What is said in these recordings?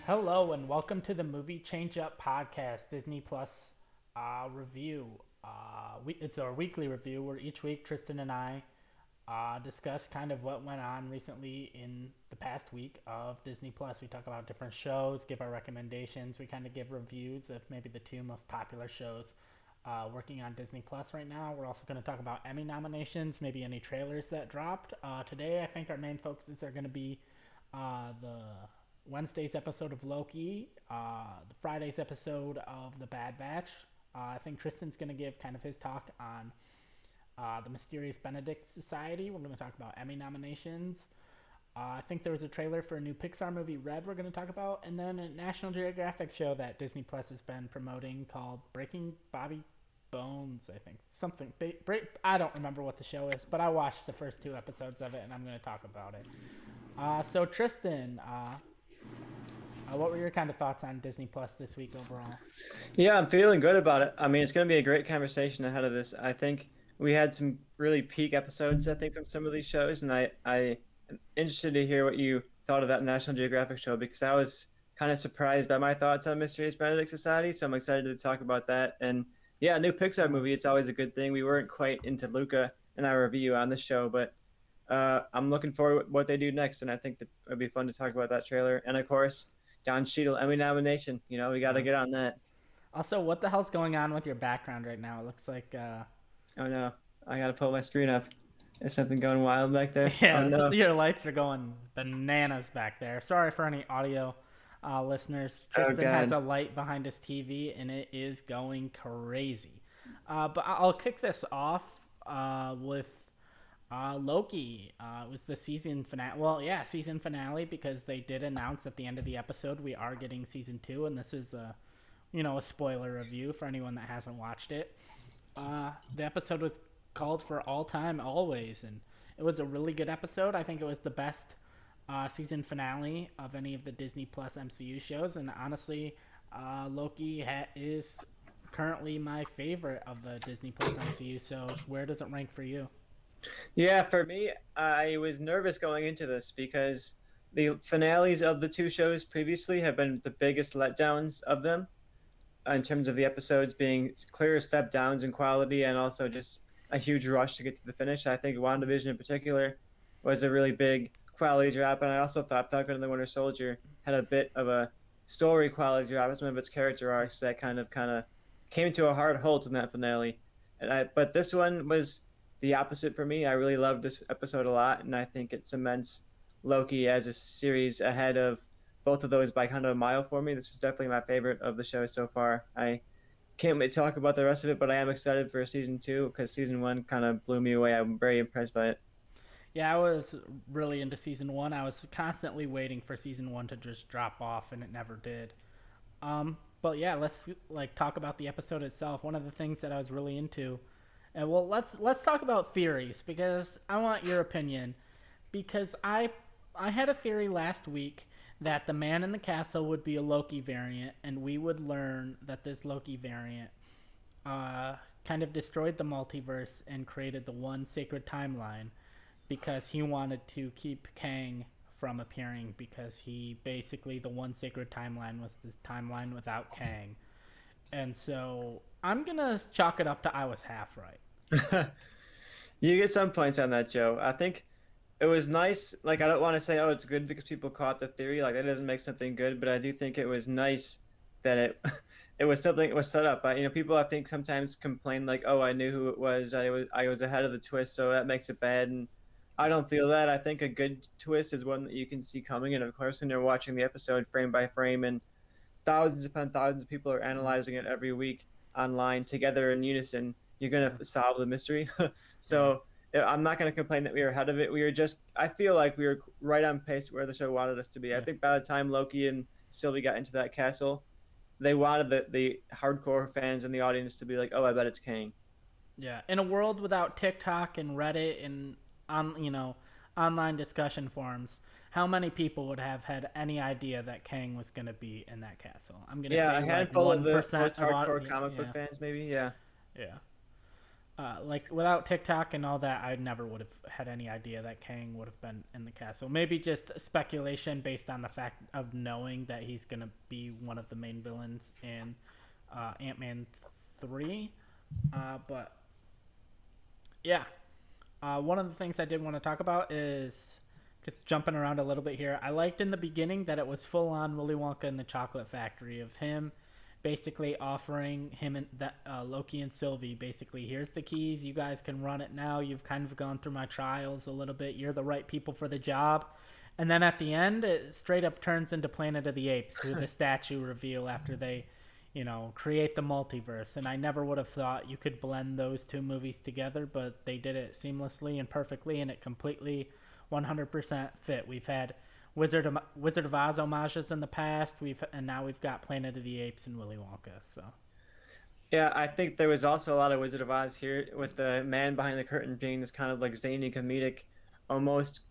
Hello and welcome to the movie Changeup podcast, Disney Plus review. It's our weekly review where each week Tristan and I discuss kind of what went on recently in the past week of Disney Plus. We talk about different shows, give our recommendations. We kind of give reviews of maybe the two most popular shows working on Disney Plus right now. We're also going to talk about Emmy nominations, maybe any trailers that dropped. Today, I think our main focuses are going to be the Wednesday's episode of Loki, the Friday's episode of The Bad Batch. I think Tristan's going to give kind of his talk on the Mysterious Benedict Society. We're going to talk about Emmy nominations. I think there was a trailer for a new Pixar movie, Red, we're going to talk about, and then a National Geographic show that Disney Plus has been promoting called Breaking Bobby Bones, I think. I don't remember what the show is, but I watched the first two episodes of it, and I'm going to talk about it. So Tristan, what were your kind of thoughts on Disney Plus this week overall? Yeah, I'm feeling good about it. I mean, it's going to be a great conversation ahead of this. I think we had some really peak episodes, I think, from some of these shows, and I am interested to hear what you thought of that National Geographic show because I was kind of surprised by my thoughts on Mysterious Benedict Society, so I'm excited to talk about that. And yeah, a new Pixar movie, it's always a good thing. We weren't quite into Luca in our review on this show, but I'm looking forward to what they do next, and I think that it'd be fun to talk about that trailer. And of course, Don Cheadle Emmy nomination. We got to Yeah. get on that. Also, what the hell's going on with your background right now? It looks like, Oh no, I gotta pull my screen up. Is something going wild back there? Oh yeah, no. your lights are going bananas back there. Sorry for any audio listeners. Oh Tristan has god. a light behind his TV, and it is going crazy. But I'll kick this off with Loki. It was the season finale. Well, yeah, season finale because they did announce at the end of the episode we are getting season two, and this is a spoiler review for anyone that hasn't watched it. The episode was called for all time, always, and it was a really good episode. I think it was the best season finale of any of the Disney Plus MCU shows, and honestly, Loki is currently my favorite of the Disney Plus MCU. So, where does it rank for you? Yeah, for me, I was nervous going into this because the finales of the two shows previously have been the biggest letdowns of them in terms of the episodes being clear step downs in quality and also just a huge rush to get to the finish. I think WandaVision in particular was a really big quality drop, and I also thought Falcon and the Winter Soldier had a bit of a story quality drop as some of its character arcs that kind of came to a hard halt in that finale. But this one was the opposite for me. I really loved this episode a lot, and I think it cements Loki as a series ahead of both of those by kind of a mile for me. This was definitely my favorite of the show so far. I can't wait to talk about the rest of it, but I am excited for season two because season one kind of blew me away. I'm very impressed by it. Yeah, I was really into season one. I was constantly waiting for season one to just drop off, and it never did. But yeah, let's like talk about the episode itself. One of the things that I was really into, and well, let's talk about theories because I want your opinion. Because I had a theory last week that the man in the castle would be a Loki variant, and we would learn that this Loki variant uh, kind of destroyed the multiverse and created the one sacred timeline because he wanted to keep Kang from appearing because he basically the one sacred timeline was the timeline without Kang. And so I'm gonna chalk it up to I was half right. You get some points on that, Joe. I think it was nice. Like, I don't want to say, oh, it's good because people caught the theory. Like, that doesn't make something good, but I do think it was nice that it it was something it was set up. People I think sometimes complain like, oh, I knew who it was. I was ahead of the twist, so that makes it bad. And I don't feel that. I think a good twist is one that you can see coming. And of course, when you're watching the episode frame by frame, and thousands upon thousands of people are analyzing it every week online together in unison, you're gonna solve the mystery. Yeah. So yeah, I'm not gonna complain that we were ahead of it. We were just I feel like we were right on pace where the show wanted us to be. I Yeah. think by the time Loki and Sylvie got into that castle, they wanted the hardcore fans and the audience to be like, oh, I bet it's Kang. Yeah, in a world without TikTok and Reddit and online discussion forums, how many people would have had any idea that Kang was going to be in that castle? I'm going to Yeah, say a like handful of the 1% most of hardcore audience. comic book Yeah, fans, maybe. Yeah. yeah. like without TikTok and all that, I never would have had any idea that Kang would have been in the cast. So maybe just speculation based on the fact of knowing that he's gonna be one of the main villains in Ant-Man 3. But yeah, one of the things I did want to talk about is just jumping around a little bit here. I liked in the beginning that it was full on Willy Wonka and the Chocolate Factory of him basically offering him and that Loki and Sylvie basically, here's the keys, you guys can run it now. You've kind of gone through my trials a little bit. You're the right people for the job. And then at the end, it straight up turns into Planet of the Apes with the statue reveal after they, create the multiverse. And I never would have thought you could blend those two movies together, but they did it seamlessly and perfectly, and it completely 100% fit. We've had Wizard of Oz homages in the past. And now we've got Planet of the Apes and Willy Wonka. So Yeah, I think there was also a lot of Wizard of Oz here, with the man behind the curtain being this kind of like zany, comedic, almost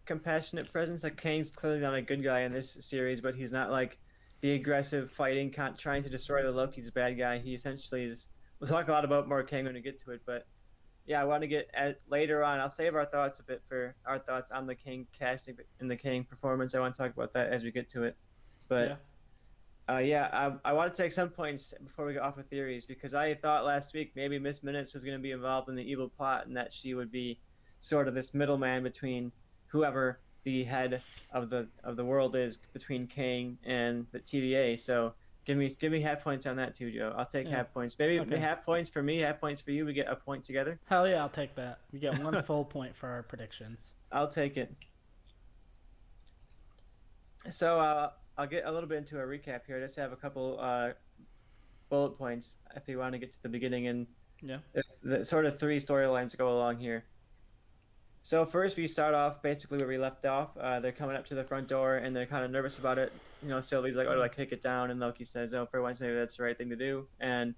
compassionate presence. Like Kang's clearly not a good guy in this series, but he's not like the aggressive fighting, trying to destroy the Loki's bad guy. He essentially is. We'll talk a lot about more Kang when we get to it, but yeah, I want to get at later on. I'll save our thoughts a bit for our thoughts on the Kang casting and the Kang performance. I want to talk about that as we get to it. But I want to take some points before we get off of theories, because I thought last week maybe Miss Minutes was going to be involved in the evil plot, and that she would be sort of this middleman between whoever the head of the world is, between Kang and the TVA. So give me half points on that too, Joe. I'll take half points. Maybe half points for me, half points for you. We get a point together. Hell yeah, I'll take that. We get one full point for our predictions. I'll take it. So I'll get a little bit into a recap here. I just have a couple bullet points if you want to get to the beginning, and if the sort of three storylines go along here. So first we start off basically where we left off. They're coming up to the front door and they're kind of nervous about it. Sylvie's like, "Oh, do I kick it down?" And Loki says, "Oh, for once, maybe that's the right thing to do." And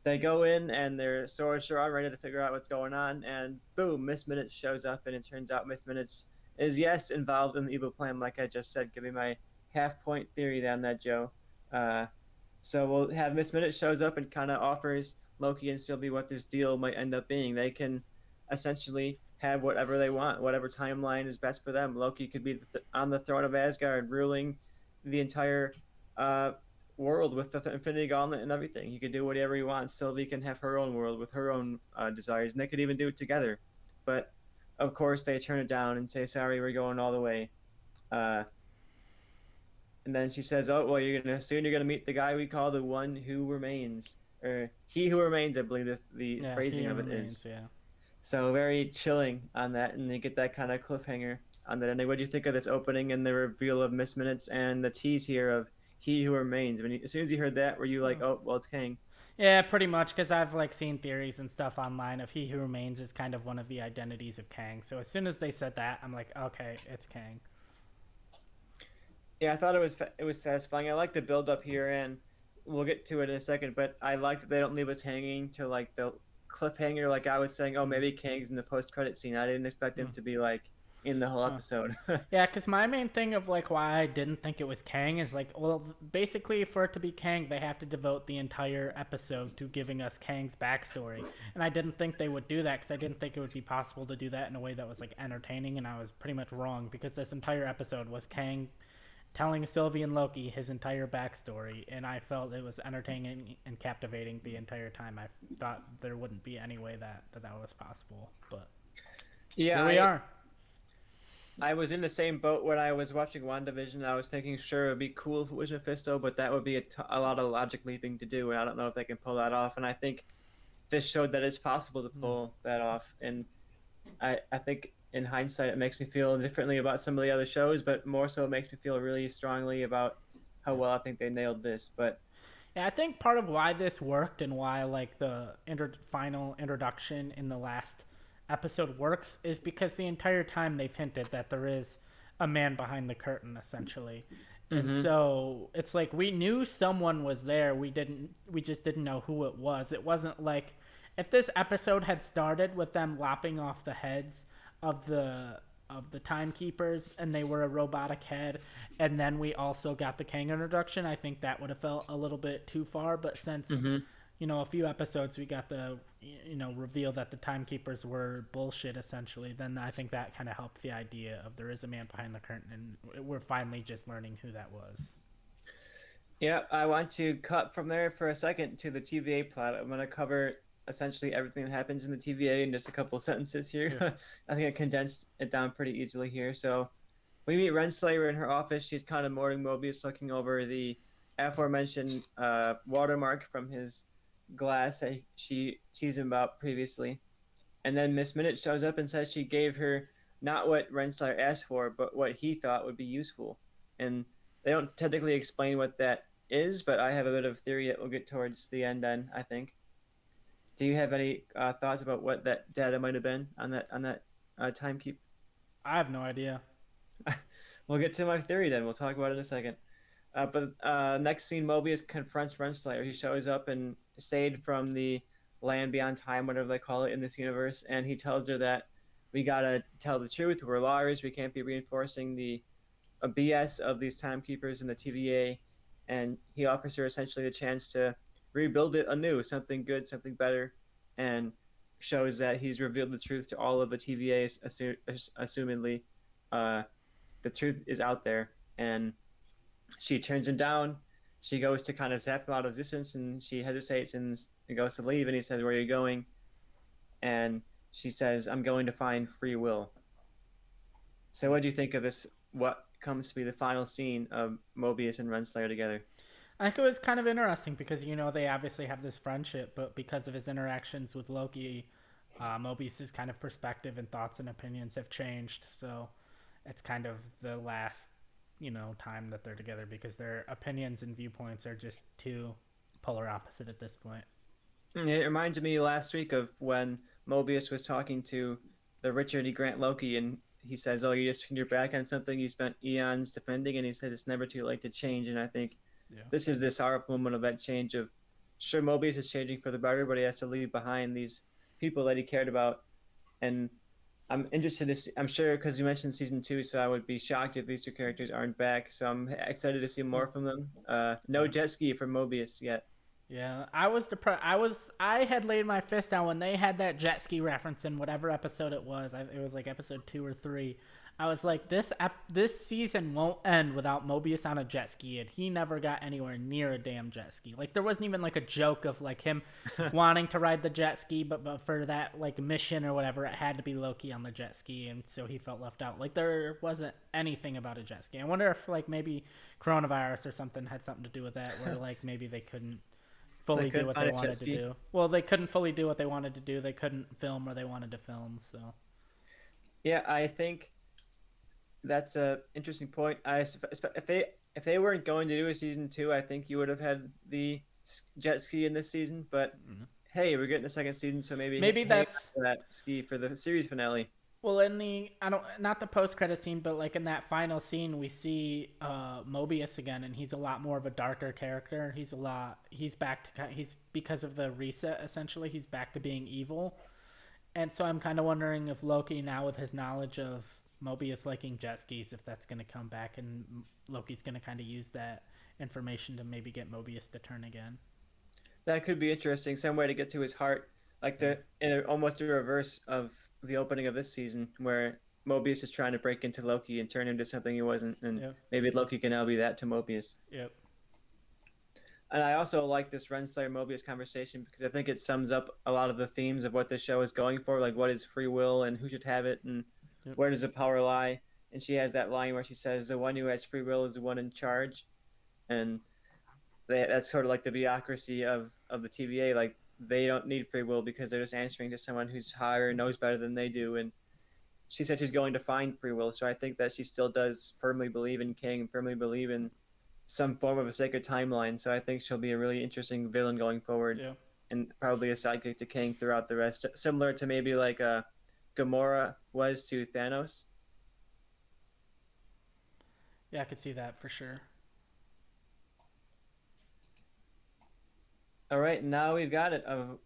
they go in and their swords are ready to figure out what's going on. And boom, Miss Minutes shows up, and it turns out Miss Minutes is, yes, involved in the evil plan, like I just said. Give me my half-point theory on that, Joe. So we'll have Miss Minutes shows up and kind of offers Loki and Sylvie what this deal might end up being. They can essentially have whatever they want, whatever timeline is best for them. Loki could be on the throne of Asgard, ruling the entire world with the Infinity Gauntlet and everything. He could do whatever he wants. Sylvie can have her own world with her own desires, and they could even do it together. But of course, they turn it down and say, "Sorry, we're going all the way." And then she says, "Oh, well, soon you're gonna meet the guy we call the One Who Remains, or He Who Remains." I believe the phrasing of it is. Yeah. So very chilling on that, and you get that kind of cliffhanger on that ending. What do you think of this opening and the reveal of Miss Minutes and the tease here of He Who Remains? As soon as you heard that, were you like, "Oh, well, it's Kang"? Yeah, pretty much, because I've seen theories and stuff online of He Who Remains is kind of one of the identities of Kang. So as soon as they said that, I'm like, okay, it's Kang. Yeah, I thought it was satisfying. I like the build up here, and we'll get to it in a second. But I like that they don't leave us hanging to the cliffhanger. Like I was saying, oh, maybe Kang's in the post-credit scene. I didn't expect him to be in the whole episode. Yeah, because my main thing of why I didn't think it was Kang is basically for it to be Kang, they have to devote the entire episode to giving us Kang's backstory, and I didn't think they would do that because I didn't think it would be possible to do that in a way that was entertaining, and I was pretty much wrong, because this entire episode was Kang telling Sylvie and Loki his entire backstory, and I felt it was entertaining and captivating the entire time. I thought there wouldn't be any way that was possible, but yeah, here we are. I was in the same boat when I was watching WandaVision. I was thinking, sure, it would be cool if it was Mephisto, but that would be a lot of logic leaping to do, and I don't know if they can pull that off. And I think this showed that it's possible to pull that off, and I think in hindsight it makes me feel differently about some of the other shows, but more so it makes me feel really strongly about how well I think they nailed this. But yeah, I think part of why this worked and why the final introduction in the last episode works is because the entire time they've hinted that there is a man behind the curtain, essentially. And so it's we knew someone was there. We just didn't know who it was. It wasn't if this episode had started with them lopping off the heads of the timekeepers and they were a robotic head, and then we also got the Kang introduction, I think that would have felt a little bit too far. But since a few episodes we got the reveal that the timekeepers were bullshit essentially, then I think that kind of helped the idea of there is a man behind the curtain, and we're finally just learning who that was. Yeah, I want to cut from there for a second to the TVA plot. I'm going to cover essentially everything that happens in the TVA in just a couple of sentences here. Yeah. I think I condensed it down pretty easily here. So we meet Renslayer in her office. She's kind of mourning Mobius, looking over the aforementioned watermark from his glass that she teased him about previously. And then Miss Minute shows up and says she gave her not what Renslayer asked for, but what he thought would be useful. And they don't technically explain what that is, but I have a bit of theory that we'll get towards the end. Then I think. Do you have any thoughts about what that data might have been on that timekeep? I have no idea. We'll get to my theory then. We'll talk about it in a second. But next scene, Mobius confronts Renslayer. He shows up and saved from the land beyond time, whatever they call it in this universe, and he tells her that we gotta tell the truth. We're lawyers. We can't be reinforcing the BS of these timekeepers in the TVA. And he offers her essentially the chance to rebuild it anew, something good, something better, and shows that he's revealed the truth to all of the TVA, assumedly. The truth is out there, and she turns him down. She goes to kind of zap him out of distance, and she hesitates and goes to leave, and he says, "Where are you going?" And she says, "I'm going to find free will." So what do you think of this, what comes to be the final scene of Mobius and Renslayer together? I think it was kind of interesting because they obviously have this friendship, but because of his interactions with Loki, Mobius's kind of perspective and thoughts and opinions have changed. So it's kind of the last time that they're together because their opinions and viewpoints are just too polar opposite at this point. It reminded me last week of when Mobius was talking to the Richard E. Grant Loki, and he says, "Oh, you just turned your back on something you spent eons defending," and he says it's never too late to change. And I think this is the sorrowful moment of that change of, sure, Mobius is changing for the better, but he has to leave behind these people that he cared about. And I'm interested to see, I'm sure, because you mentioned season 2, so I would be shocked if these two characters aren't back. So I'm excited to see more from them. No jet ski from Mobius yet. Yeah, I was depressed. I had laid my fist down when they had that jet ski reference in whatever episode it was. It was like episode 2 or 3. I was like, this season won't end without Mobius on a jet ski, and he never got anywhere near a damn jet ski. Like, there wasn't even like a joke of like him wanting to ride the jet ski, but for that like mission or whatever, it had to be Loki on the jet ski, and so he felt left out. Like, there wasn't anything about a jet ski. I wonder if like maybe coronavirus or something had something to do with that, where like maybe they couldn't fully do what they wanted to do. Well, they couldn't fully do what they wanted to do. They couldn't film where they wanted to film. So, yeah, I think that's a interesting point. If they weren't going to do a season 2, I think you would have had the jet ski in this season. But hey, we're getting a second season, so maybe that's that ski for the series finale. Well, in the not the post credit scene, but like in that final scene, we see Mobius again, and he's a lot more of a darker character. He's because of the reset essentially. He's back to being evil, and so I'm kind of wondering if Loki now, with his knowledge of Mobius liking jet skis, if that's going to come back, and Loki's going to kind of use that information to maybe get Mobius to turn again. That could be interesting. Some way to get to his heart, like almost the reverse of the opening of this season, where Mobius is trying to break into Loki and turn him into something he wasn't, and maybe Loki can now be that to Mobius. Yep. And I also like this Renslayer Mobius conversation because I think it sums up a lot of the themes of what this show is going for, like what is free will and who should have it, and where does the power lie. And she has that line where she says, "The one who has free will is the one in charge," and that's sort of like the bureaucracy of the TVA. Like, they don't need free will because they're just answering to someone who's higher and knows better than they do. And she said she's going to find free will. So I think that she still does firmly believe in King and firmly believe in some form of a sacred timeline. So I think she'll be a really interesting villain going forward, and probably a sidekick to King throughout the rest, similar to maybe like Gamora was to Thanos. Yeah, I could see that for sure. All right, now we've got it.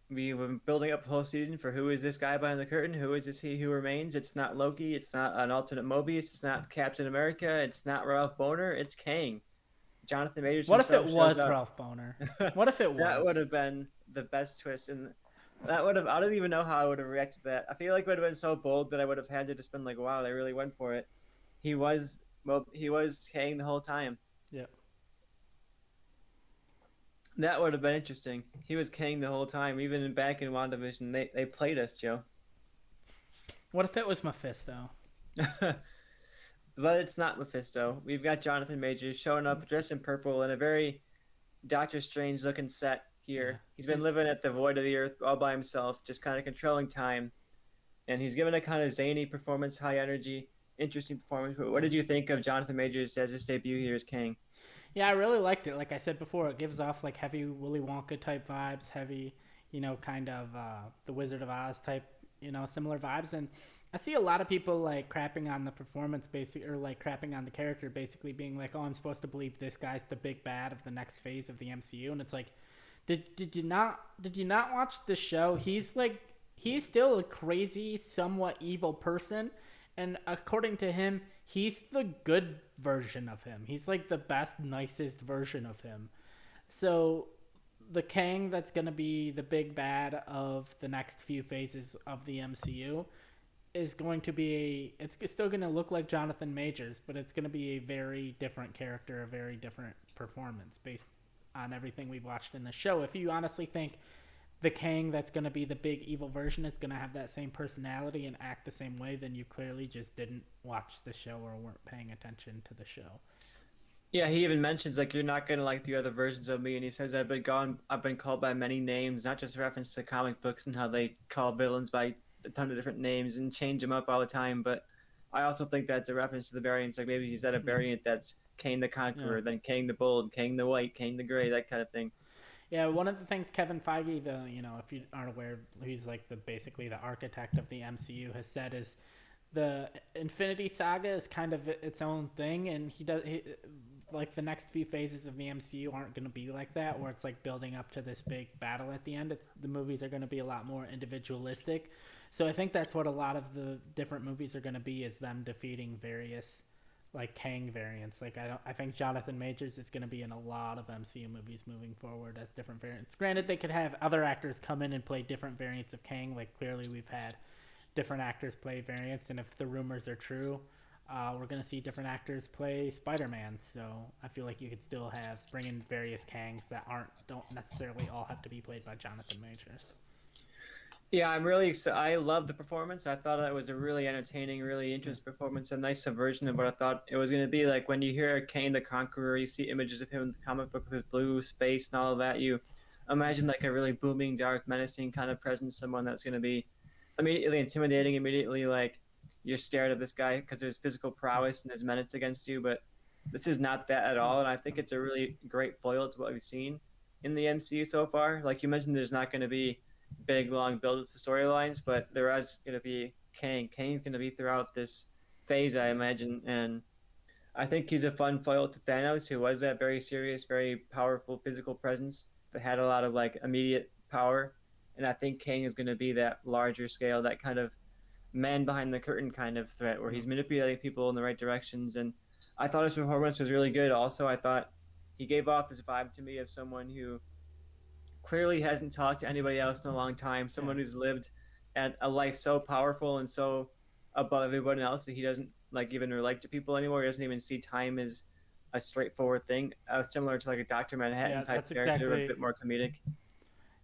We've been building up the whole season for who is this guy behind the curtain? Who is this he who remains? It's not Loki. It's not an alternate Mobius. It's not Captain America. It's not Ralph Bohner. It's Kang. Jonathan Majors. What if it was Ralph Bohner? What if it was? That would have been the best twist. And That would have. I don't even know how I would have reacted to that. I feel like it would have been so bold that I would have had to just been like, "Wow, they really went for it." He was Kang the whole time. Yeah. That would have been interesting. He was Kang the whole time, even back in WandaVision. They played us, Joe. What if it was Mephisto? But it's not Mephisto. We've got Jonathan Majors showing up dressed in purple in a very Doctor Strange looking set Yeah. here. He's been He's living at the void of the earth all by himself, just kind of controlling time. And he's given a kind of zany performance, high energy, interesting performance. But what did you think of Jonathan Majors as his debut here as Kang? Yeah, I really liked it. Like I said before, it gives off like heavy Willy Wonka type vibes, heavy, kind of the Wizard of Oz type, similar vibes. And I see a lot of people like crapping on the performance, basically, or like crapping on the character, basically being like, "Oh, I'm supposed to believe this guy's the big bad of the next phase of the MCU," and it's like, did you not watch the show? He's still a crazy, somewhat evil person, and according to him, he's the good version of him. He's like the best, nicest version of him. So the Kang that's going to be the big bad of the next few phases of the MCU is going to be it's still going to look like Jonathan Majors, but it's going to be a very different character, a very different performance based on everything we've watched in the show. If you honestly think the Kang that's going to be the big evil version is going to have that same personality and act the same way, then you clearly just didn't watch the show or weren't paying attention to the show. Yeah, he even mentions like you're not gonna like the other versions of me, and he says I've been called by many names, not just reference to comic books and how they call villains by a ton of different names and change them up all the time. But I also think that's a reference to the variants. Like maybe he's at a Yeah. variant that's Kane the Yeah. Conqueror, then Kane the Bold, Kane the White, Kane the Gray, that kind of thing. Yeah, one of the things Kevin Feige, if you aren't aware, he's like the basically the architect of the MCU, has said is the Infinity Saga is kind of its own thing, and like the next few phases of the MCU aren't going to be like that, where it's like building up to this big battle at the end. It's the movies are going to be a lot more individualistic, so I think that's what a lot of the different movies are going to be, is them defeating various like Kang variants. Like I think Jonathan Majors is going to be in a lot of MCU movies moving forward as different variants. Granted, they could have other actors come in and play different variants of Kang. Like clearly, we've had different actors play variants, and if the rumors are true, we're going to see different actors play Spider-Man. So I feel like you could still bring in various Kangs that don't necessarily all have to be played by Jonathan Majors. Yeah, I'm really excited. I love the performance. I thought it was a really entertaining, really interesting performance, a nice subversion of what I thought it was going to be. Like when you hear Kane the Conqueror, you see images of him in the comic book with his blue space and all of that. You imagine like a really booming, dark, menacing kind of presence, someone that's going to be immediately intimidating, immediately like you're scared of this guy because there's physical prowess and there's menace against you. But this is not that at all, and I think it's a really great foil to what we've seen in the MCU so far. Like you mentioned, there's not going to be big long build up to storylines, but there is going to be Kang. Kang's going to be throughout this phase, I imagine, and I think he's a fun foil to Thanos, who was that very serious, very powerful physical presence, but had a lot of like immediate power. And I think Kang is going to be that larger scale, that kind of man behind the curtain kind of threat, where he's manipulating people in the right directions. And I thought his performance was really good. Also, I thought he gave off this vibe to me of someone who clearly hasn't talked to anybody else in a long time. Yeah. Someone who's lived at a life so powerful and so above everyone else that he doesn't like even relate to people anymore. He doesn't even see time as a straightforward thing. Similar to like a Doctor Manhattan Yeah, type that's character, a exactly bit more comedic.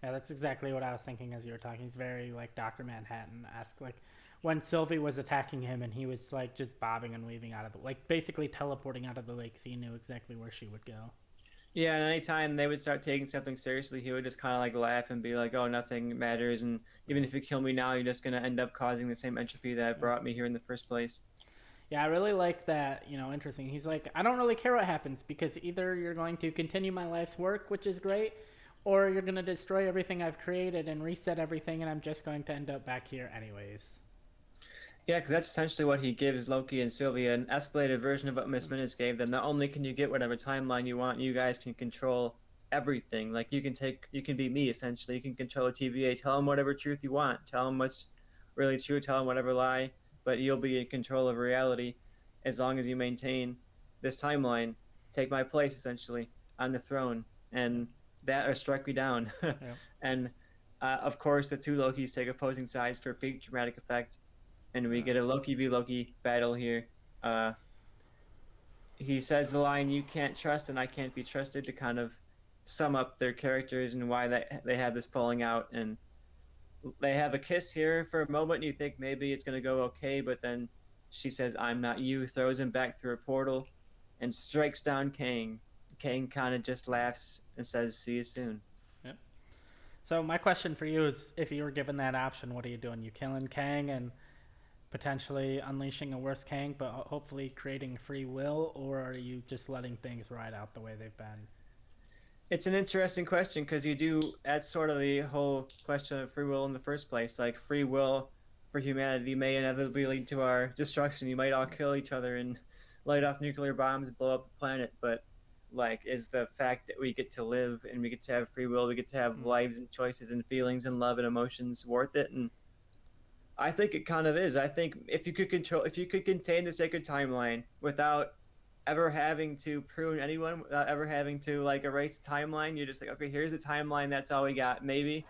Yeah, that's exactly what I was thinking as you were talking. He's very like Doctor Manhattan esque. Like when Sylvie was attacking him, and he was like just bobbing and weaving out of the like basically teleporting out of the lake, so he knew exactly where she would go. Yeah, and anytime they would start taking something seriously, he would just kind of like laugh and be like, "Oh, nothing matters," and even if you kill me now, you're just gonna end up causing the same entropy that Yeah. brought me here in the first place. Yeah, I really like that. Interesting. He's like, I don't really care what happens because either you're going to continue my life's work, which is great, or you're going to destroy everything I've created and reset everything, and I'm just going to end up back here anyways. Yeah, because that's essentially what he gives Loki and Sylvia, an escalated version of what Miss Minutes gave them. Not only can you get whatever timeline you want, you guys can control everything. Like you can be me essentially. You can control a TVA. Tell them whatever truth you want. Tell them what's really true. Tell them whatever lie. But you'll be in control of reality as long as you maintain this timeline. Take my place essentially on the throne, and that or strike me down. Yeah. And Of course, the two Lokis take opposing sides for a big dramatic effect, and we get a Loki v Loki battle here. Uh, he says the line "You can't trust and I can't be trusted" to kind of sum up their characters and why they have this falling out. And they have a kiss here for a moment, and you think maybe it's going to go okay, but then she says, "I'm not you," throws him back through a portal, and strikes down Kang. Kang kind of just laughs and says, "See you soon." Yep. So my question for you is, if you were given that option, what are you doing? You killing Kang and potentially unleashing a worse Kang, but hopefully creating free will, or are you just letting things ride out the way they've been? It's an interesting question because you do add sort of the whole question of free will in the first place. Like, free will for humanity may inevitably lead to our destruction. You might all kill each other and light off nuclear bombs, blow up the planet. But, like, is the fact that we get to live and we get to have free will, we get to have lives and choices and feelings and love and emotions worth it? And I think it kind of is. I think if you could contain the sacred timeline without ever having to prune anyone, without ever having to like erase the timeline, you're just like, okay, here's the timeline. That's all we got, maybe.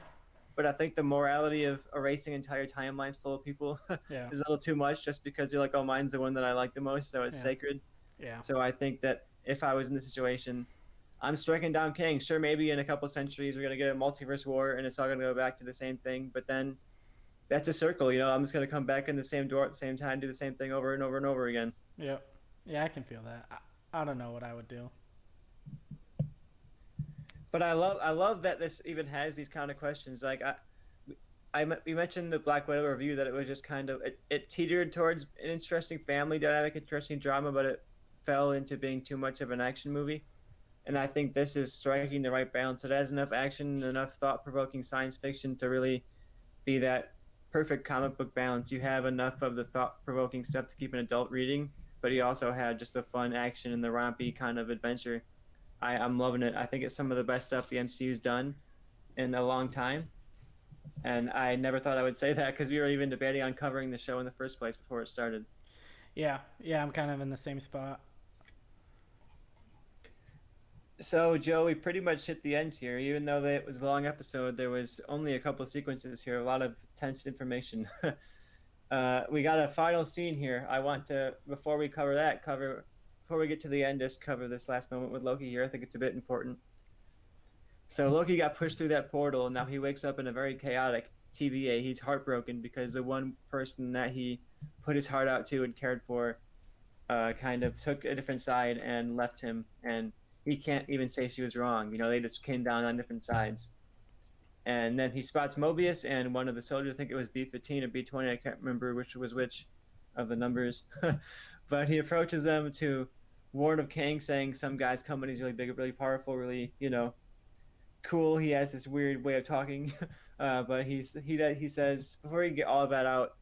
But I think the morality of erasing entire timelines full of people Yeah. is a little too much, just because you're like, oh, mine's the one that I like the most, so it's Yeah. sacred. Yeah. So I think that if I was in this situation, I'm striking down Kang. Sure, maybe in a couple centuries we're gonna get a multiverse war and it's all gonna go back to the same thing, but then that's a circle. I'm just gonna come back in the same door at the same time, do the same thing over and over and over again. Yep. Yeah, I can feel that. I don't know what I would do. But I love that this even has these kind of questions. Like we mentioned the Black Widow review that it was just kind of it teetered towards an interesting family dynamic, interesting drama, but it fell into being too much of an action movie. And I think this is striking the right balance. It has enough action, enough thought-provoking science fiction to really be that perfect comic book balance. You have enough of the thought-provoking stuff to keep an adult reading, but you also have just the fun action and the rompy kind of adventure. I'm loving it. I think it's some of the best stuff the MCU's done in a long time. And I never thought I would say that because we were even debating on covering the show in the first place before it started. Yeah. Yeah, I'm kind of in the same spot. So, Joe, we pretty much hit the end here. Even though it was a long episode, there was only a couple of sequences here, a lot of tense information. We got a final scene here. I want to, before we cover that, before we get to the end, just cover this last moment with Loki here. I think it's a bit important. So Loki got pushed through that portal, and now he wakes up in a very chaotic TVA. He's heartbroken because the one person that he put his heart out to and cared for kind of took a different side and left him, and he can't even say she was wrong. They just came down on different sides. And then he spots Mobius and one of the soldiers. I think it was B-15 or B-20. I can't remember which was which of the numbers. But he approaches them to warn of Kang, saying some guy's coming. He's really big, really powerful, really, cool. He has this weird way of talking. But he says, before he can get all of that out,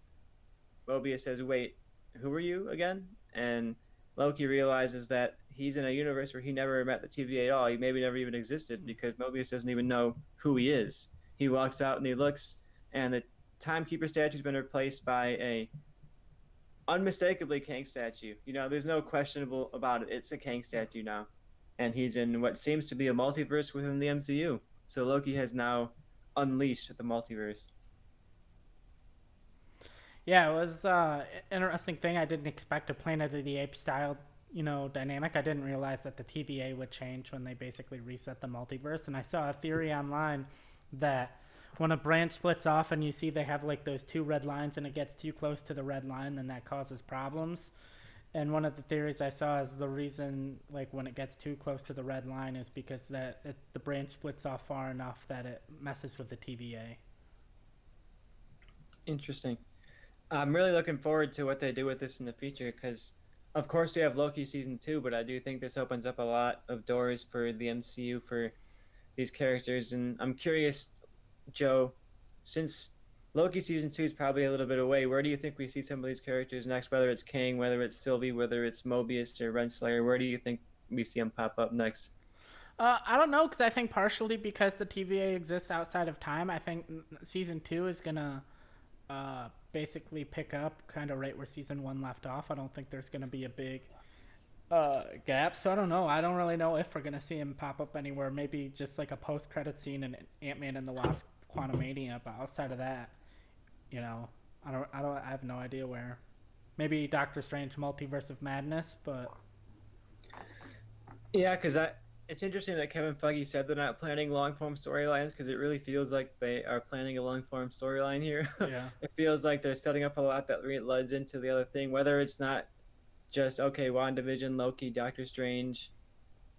Mobius says, "Wait, who are you again?" And Loki realizes that he's in a universe where he never met the TVA at all. He maybe never even existed because Mobius doesn't even know who he is. He walks out and he looks, and the Timekeeper statue's been replaced by a unmistakably Kang statue. There's no questionable about it. It's a Kang statue now. And he's in what seems to be a multiverse within the MCU. So Loki has now unleashed the multiverse. Yeah, it was an interesting thing. I didn't expect a Planet of the Apes style, dynamic. I didn't realize that the TVA would change when they basically reset the multiverse. And I saw a theory online that when a branch splits off and you see they have like those two red lines and it gets too close to the red line, then that causes problems. And one of the theories I saw is the reason, like when it gets too close to the red line, is because the branch splits off far enough that it messes with the TVA. Interesting. I'm really looking forward to what they do with this in the future because, of course, we have Loki season 2, but I do think this opens up a lot of doors for the MCU for these characters. And I'm curious, Joe, since Loki season 2 is probably a little bit away, where do you think we see some of these characters next? Whether it's Kang, whether it's Sylvie, whether it's Mobius or Renslayer, where do you think we see them pop up next? I don't know, because I think partially because the TVA exists outside of time, I think season 2 is gonna basically pick up kind of right where season 1 left off. I don't think there's gonna be a big gap, so I don't know. I don't really know if we're gonna see him pop up anywhere. Maybe just like a post-credit scene in Ant-Man and the Wasp Quantumania, but outside of that, you know, I have no idea where. Maybe Doctor Strange Multiverse of Madness, but Yeah, it's interesting that Kevin Feige said they're not planning long form storylines because it really feels like they are planning a long form storyline here. yeah, It feels like they're setting up a lot that leads into the other thing, whether it's not just okay, WandaVision, Loki, Doctor Strange,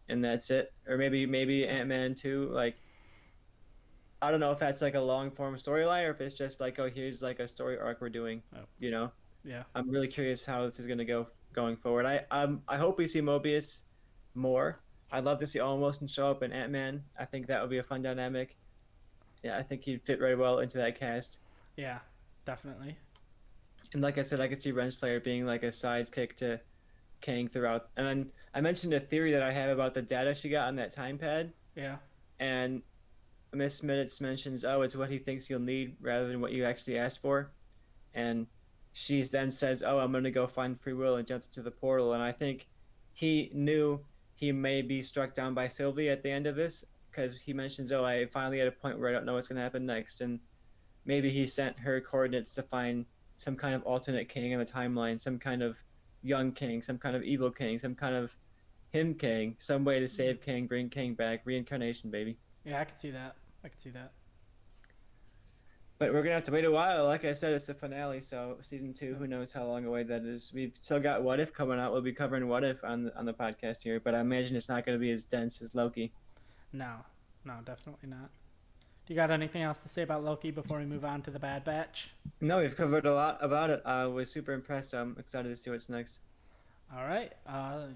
and that's it, or maybe Ant-Man too. Like I don't know if that's like a long form storyline or if it's just like, oh, here's like a story arc we're doing. oh, You know, yeah, I'm really curious how this is going to go going forward. I hope we see Mobius more. I'd love to see Owen Wilson show up in Ant Man. I think that would be a fun dynamic. Yeah, I think he'd fit very well into that cast. yeah, definitely, And like I said, I could see Renslayer being like a sidekick to Kang throughout. And then I mentioned a theory that I have about the data she got on that time pad, yeah, and Miss Minutes mentions, "Oh, it's what he thinks you'll need rather than what you actually asked for." And she then says, "Oh, I'm going to go find free will," and jumps into the portal. And I think he knew he may be struck down by Sylvie at the end of this because he mentions, "Oh, I finally at a point where I don't know what's going to happen next," and maybe he sent her coordinates to find some kind of alternate king in the timeline, some kind of young king, some kind of evil king, some kind of him king, some way to save King, bring King back, reincarnation, baby. yeah. I can see that. I can see that. But we're gonna have to wait a while. Like I said, it's the finale, so season two. Who knows how long away that is? We've still got What If coming out. We'll be covering What If on the podcast here, but I imagine it's not going to be as dense as Loki. No, no, definitely not. Do you got anything else to say about Loki before we move on to the Bad Batch? No, we've covered a lot about it. I was super impressed. I'm excited to see what's next. All right,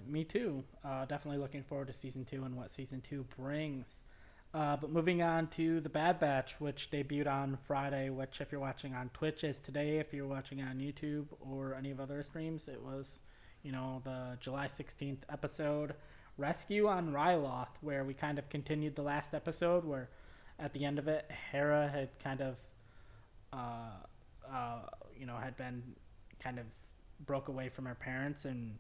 me too. Definitely looking forward to season two and what season two brings. But moving on to the Bad Batch, which debuted on Friday, which if you're watching on Twitch is today. If you're watching on YouTube or any of other streams, it was, the July 16th episode, Rescue on Ryloth, where we kind of continued the last episode where at the end of it, Hera had kind of, had been kind of broke away from her parents, and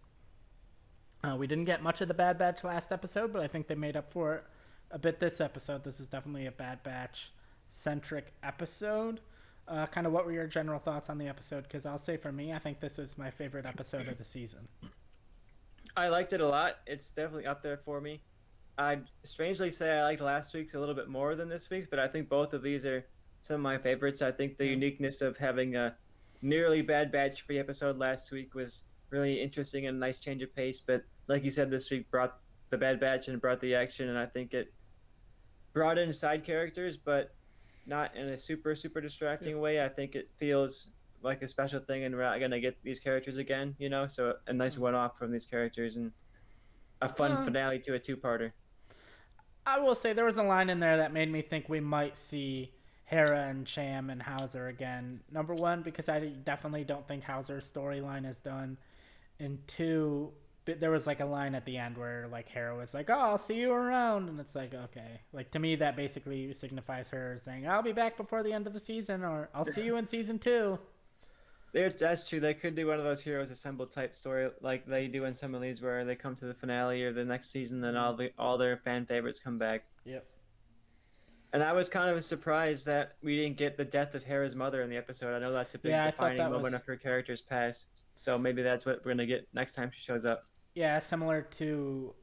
we didn't get much of the Bad Batch last episode, but I think they made up for it a bit this episode. This is definitely a Bad Batch centric episode. Kind of what were your general thoughts on the episode? Because I'll say for me, I think this was my favorite episode of the season. I liked it a lot. It's definitely up there for me. I'd strangely say I liked last week's a little bit more than this week's, but I think both of these are some of my favorites. I think the uniqueness of having a nearly Bad Batch free episode last week was really interesting and a nice change of pace. But like you said, this week brought the Bad Batch and brought the action, and I think it brought in side characters, but not in a super distracting way. I think it feels like a special thing, and we're not gonna get these characters again, So a nice one-off from these characters and a fun finale to a two-parter. I will say there was a line in there that made me think we might see Hera and Cham and Hauser again. Number one, because I definitely don't think Hauser's storyline is done. And two, there was like a line at the end where like Hera was like, "Oh, I'll see you around," and it's like, okay, like to me that basically signifies her saying, "I'll be back before the end of the season," or "I'll see you in season 2." That's true. They could do one of those heroes assemble type story like they do in some of these, where they come to the finale or the next season, and all their fan favorites come back. Yep. And I was kind of surprised that we didn't get the death of Hera's mother in the episode. I know that's a big defining moment of her character's past. So maybe that's what we're gonna get next time she shows up. Yeah, similar to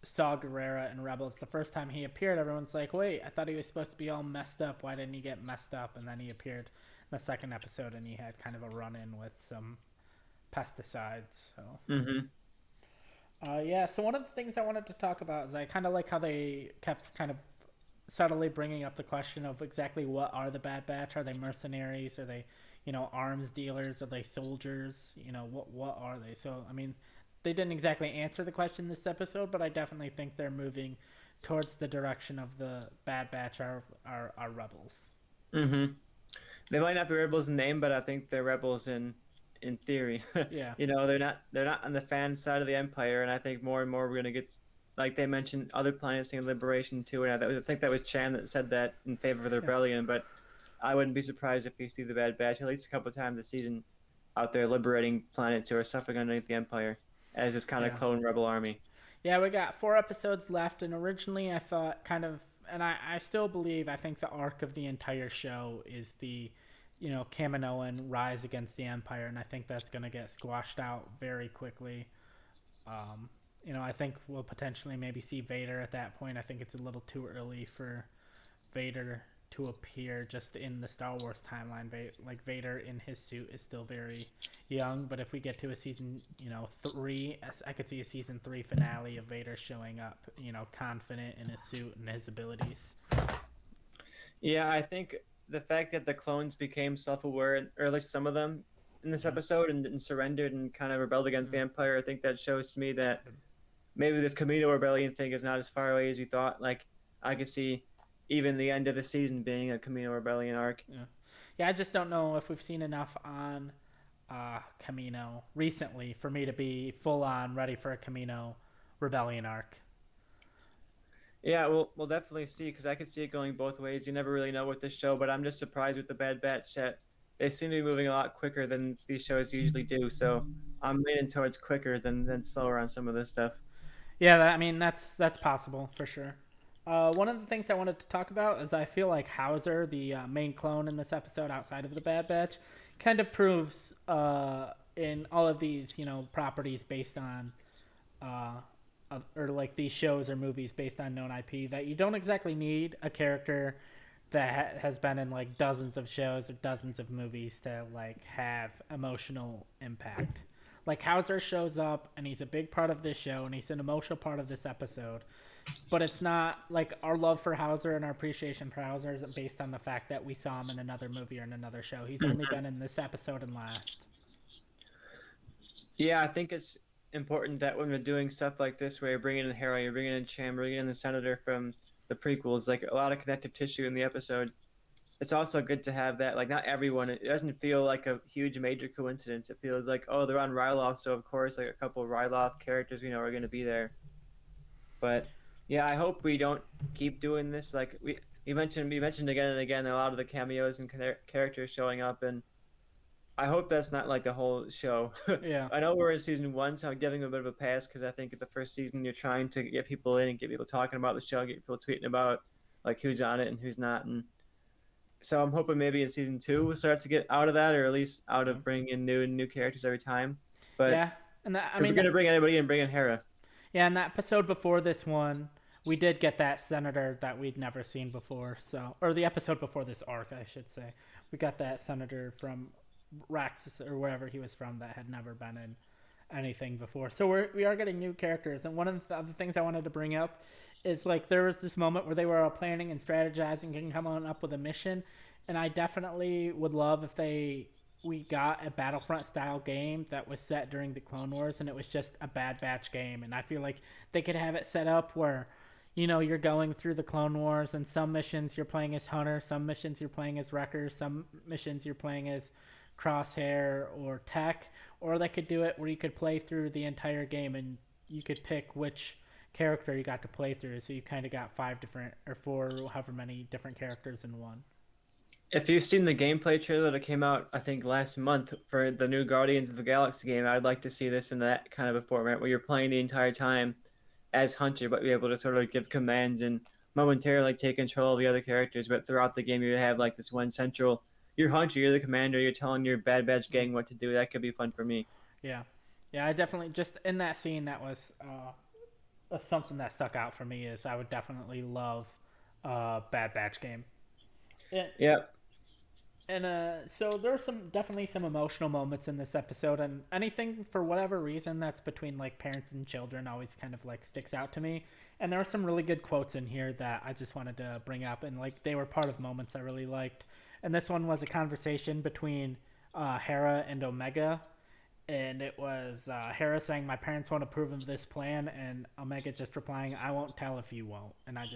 Saw Gerrera in Rebels. The first time he appeared, everyone's like, "Wait, I thought he was supposed to be all messed up. Why didn't he get messed up?" And then he appeared in the second episode, and he had kind of a run-in with some pesticides. So, yeah. So one of the things I wanted to talk about is I kind of like how they kept kind of subtly bringing up the question of exactly what are the Bad Batch? Are they mercenaries? Are they, arms dealers? Are they soldiers? What are they? So, I mean, they didn't exactly answer the question this episode, but I definitely think they're moving towards the direction of the Bad Batch are rebels. Mm-hmm. They might not be rebels in name, but I think they're rebels in theory. Yeah. They're not on the fan side of the Empire, and I think more and more we're gonna get, like they mentioned, other planets seeing liberation too. And I think that was Chan that said that in favor of the rebellion. But I wouldn't be surprised if we see the Bad Batch at least a couple times this season out there liberating planets who are suffering underneath the Empire as this kind of clone rebel army. Yeah, we got 4 episodes left, and originally I thought kind of and I still believe, I think the arc of the entire show is the, Kaminoan rise against the Empire, and I think that's going to get squashed out very quickly. Um, I think we'll potentially maybe see Vader at that point. I think it's a little too early for Vader to appear just in the Star Wars timeline. Like Vader in his suit is still very young, but if we get to a season, 3, I could see a season 3 finale of Vader showing up, confident in his suit and his abilities. Yeah, I think the fact that the clones became self-aware, or at least some of them in this episode, and surrendered and kind of rebelled against the Empire, I think that shows to me that maybe this Camino Rebellion thing is not as far away as we thought. Like, I could see even the end of the season being a Camino Rebellion arc. Yeah, I just don't know if we've seen enough on Camino recently for me to be full on ready for a Camino Rebellion arc. Yeah, we'll definitely see, because I could see it going both ways. You never really know with this show, but I'm just surprised with the Bad Batch that they seem to be moving a lot quicker than these shows usually do. So I'm leaning towards quicker than slower on some of this stuff. Yeah, that's possible for sure. One of the things I wanted to talk about is I feel like Hauser, the main clone in this episode outside of the Bad Batch, kind of proves in all of these, properties based on, or like these shows or movies based on known IP, that you don't exactly need a character that has been in like dozens of shows or dozens of movies to like have emotional impact. Like Hauser shows up and he's a big part of this show and he's an emotional part of this episode. But it's not like our love for Hauser and our appreciation for Hauser isn't based on the fact that we saw him in another movie or in another show. He's only been in this episode and last. Yeah, I think it's important that when we're doing stuff like this, where you're bringing in Hera, you're bringing in Cham, bringing in the Senator from the prequels, like a lot of connective tissue in the episode. It's also good to have that. Like, not everyone, it doesn't feel like a huge major coincidence. It feels like, oh, they're on Ryloth, so of course, like a couple of Ryloth characters we know are going to be there. But yeah, I hope we don't keep doing this. Like we mentioned again and again a lot of the cameos and characters showing up, and I hope that's not like the whole show. Yeah. I know we're in season 1, so I'm giving them a bit of a pass, because I think at the first season you're trying to get people in and get people talking about the show, get people tweeting about like who's on it and who's not, and so I'm hoping maybe in season 2 we'll start to get out of that, or at least out of bringing in new characters every time. But yeah, and that, we're gonna bring anybody in, bring in Hera. Yeah, in that episode before this one, we did get that senator that we'd never seen before. So, or the episode before this arc, I should say, we got that senator from Raxus or wherever he was from that had never been in anything before. So we are getting new characters, and one of the other things I wanted to bring up is like there was this moment where they were all planning and strategizing and coming up with a mission, and I definitely would love if we got a Battlefront style game that was set during the Clone Wars and it was just a Bad Batch game. And I feel like they could have it set up where, you're going through the Clone Wars and some missions you're playing as Hunter, some missions you're playing as Wrecker, some missions you're playing as Crosshair or Tech, or they could do it where you could play through the entire game and you could pick which character you got to play through. So you kind of got 5 different or 4, however many different characters in one. If you've seen the gameplay trailer that came out, I think last month for the new Guardians of the Galaxy game, I'd like to see this in that kind of a format where you're playing the entire time as Hunter, but be able to sort of give commands and momentarily take control of the other characters. But throughout the game, you have like this one central, you're Hunter, you're the commander, you're telling your Bad Batch gang what to do. That could be fun for me. Yeah. I definitely, just in that scene, that was something that stuck out for me, is I would definitely love a Bad Batch game. Yeah. And so there were definitely some emotional moments in this episode, and anything for whatever reason that's between like parents and children always kind of like sticks out to me. And there were some really good quotes in here that I just wanted to bring up, and like they were part of moments I really liked. And this one was a conversation between Hera and Omega, and it was Hera saying, "My parents won't approve of this plan," and Omega just replying, "I won't tell if you won't." And I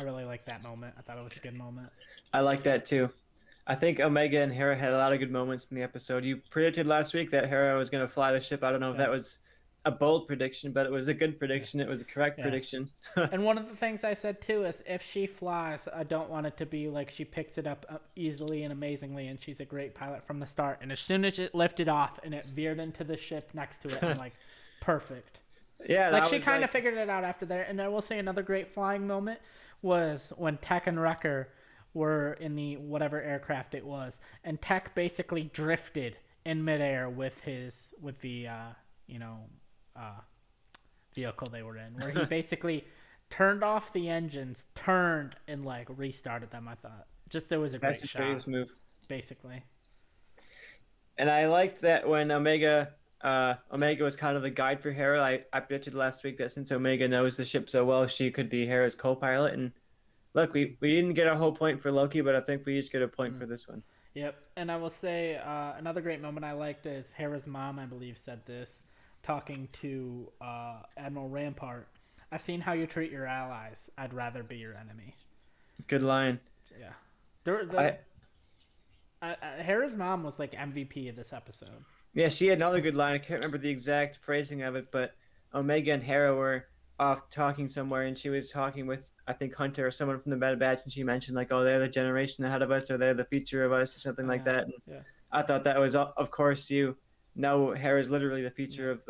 really liked that moment. I thought it was a good moment. I like that too. I think Omega and Hera had a lot of good moments in the episode. You predicted last week that Hera was going to fly the ship. I don't know if that was a bold prediction, but it was a good prediction. It was a correct prediction. And one of the things I said too is if she flies, I don't want it to be like she picks it up easily and amazingly and she's a great pilot from the start. And as soon as it lifted off and it veered into the ship next to it, I'm like, perfect. Yeah, and Like I she was kind of like, figured it out after there. And I will say another great flying moment was when Tech and Wrecker were in the whatever aircraft it was, and Tech basically drifted in midair with the you know uh, vehicle they were in, where he basically turned off the engines, turned and like restarted them. I thought just it was a that's great the shot, greatest move. basically. And I liked that when Omega was kind of the guide for Hera. I predicted last week that since Omega knows the ship so well, she could be Hera's co-pilot. And look, we didn't get a whole point for Loki, but I think we each get a point Mm. for this one. Yep, and I will say another great moment I liked is Hera's mom, I believe, said this, talking to Admiral Rampart. I've seen how you treat your allies. I'd rather be your enemy. Good line. Yeah, the I Hera's mom was like MVP of this episode. Yeah, she had another good line. I can't remember the exact phrasing of it, but Omega and Hera were off talking somewhere, and she was talking with I think Hunter or someone from the Bad Batch, and she mentioned like, "Oh, they're the generation ahead of us, or they're the future of us, or something Oh like yeah, that." And yeah, I thought that was, of course, you know, Hera's literally the yeah, future of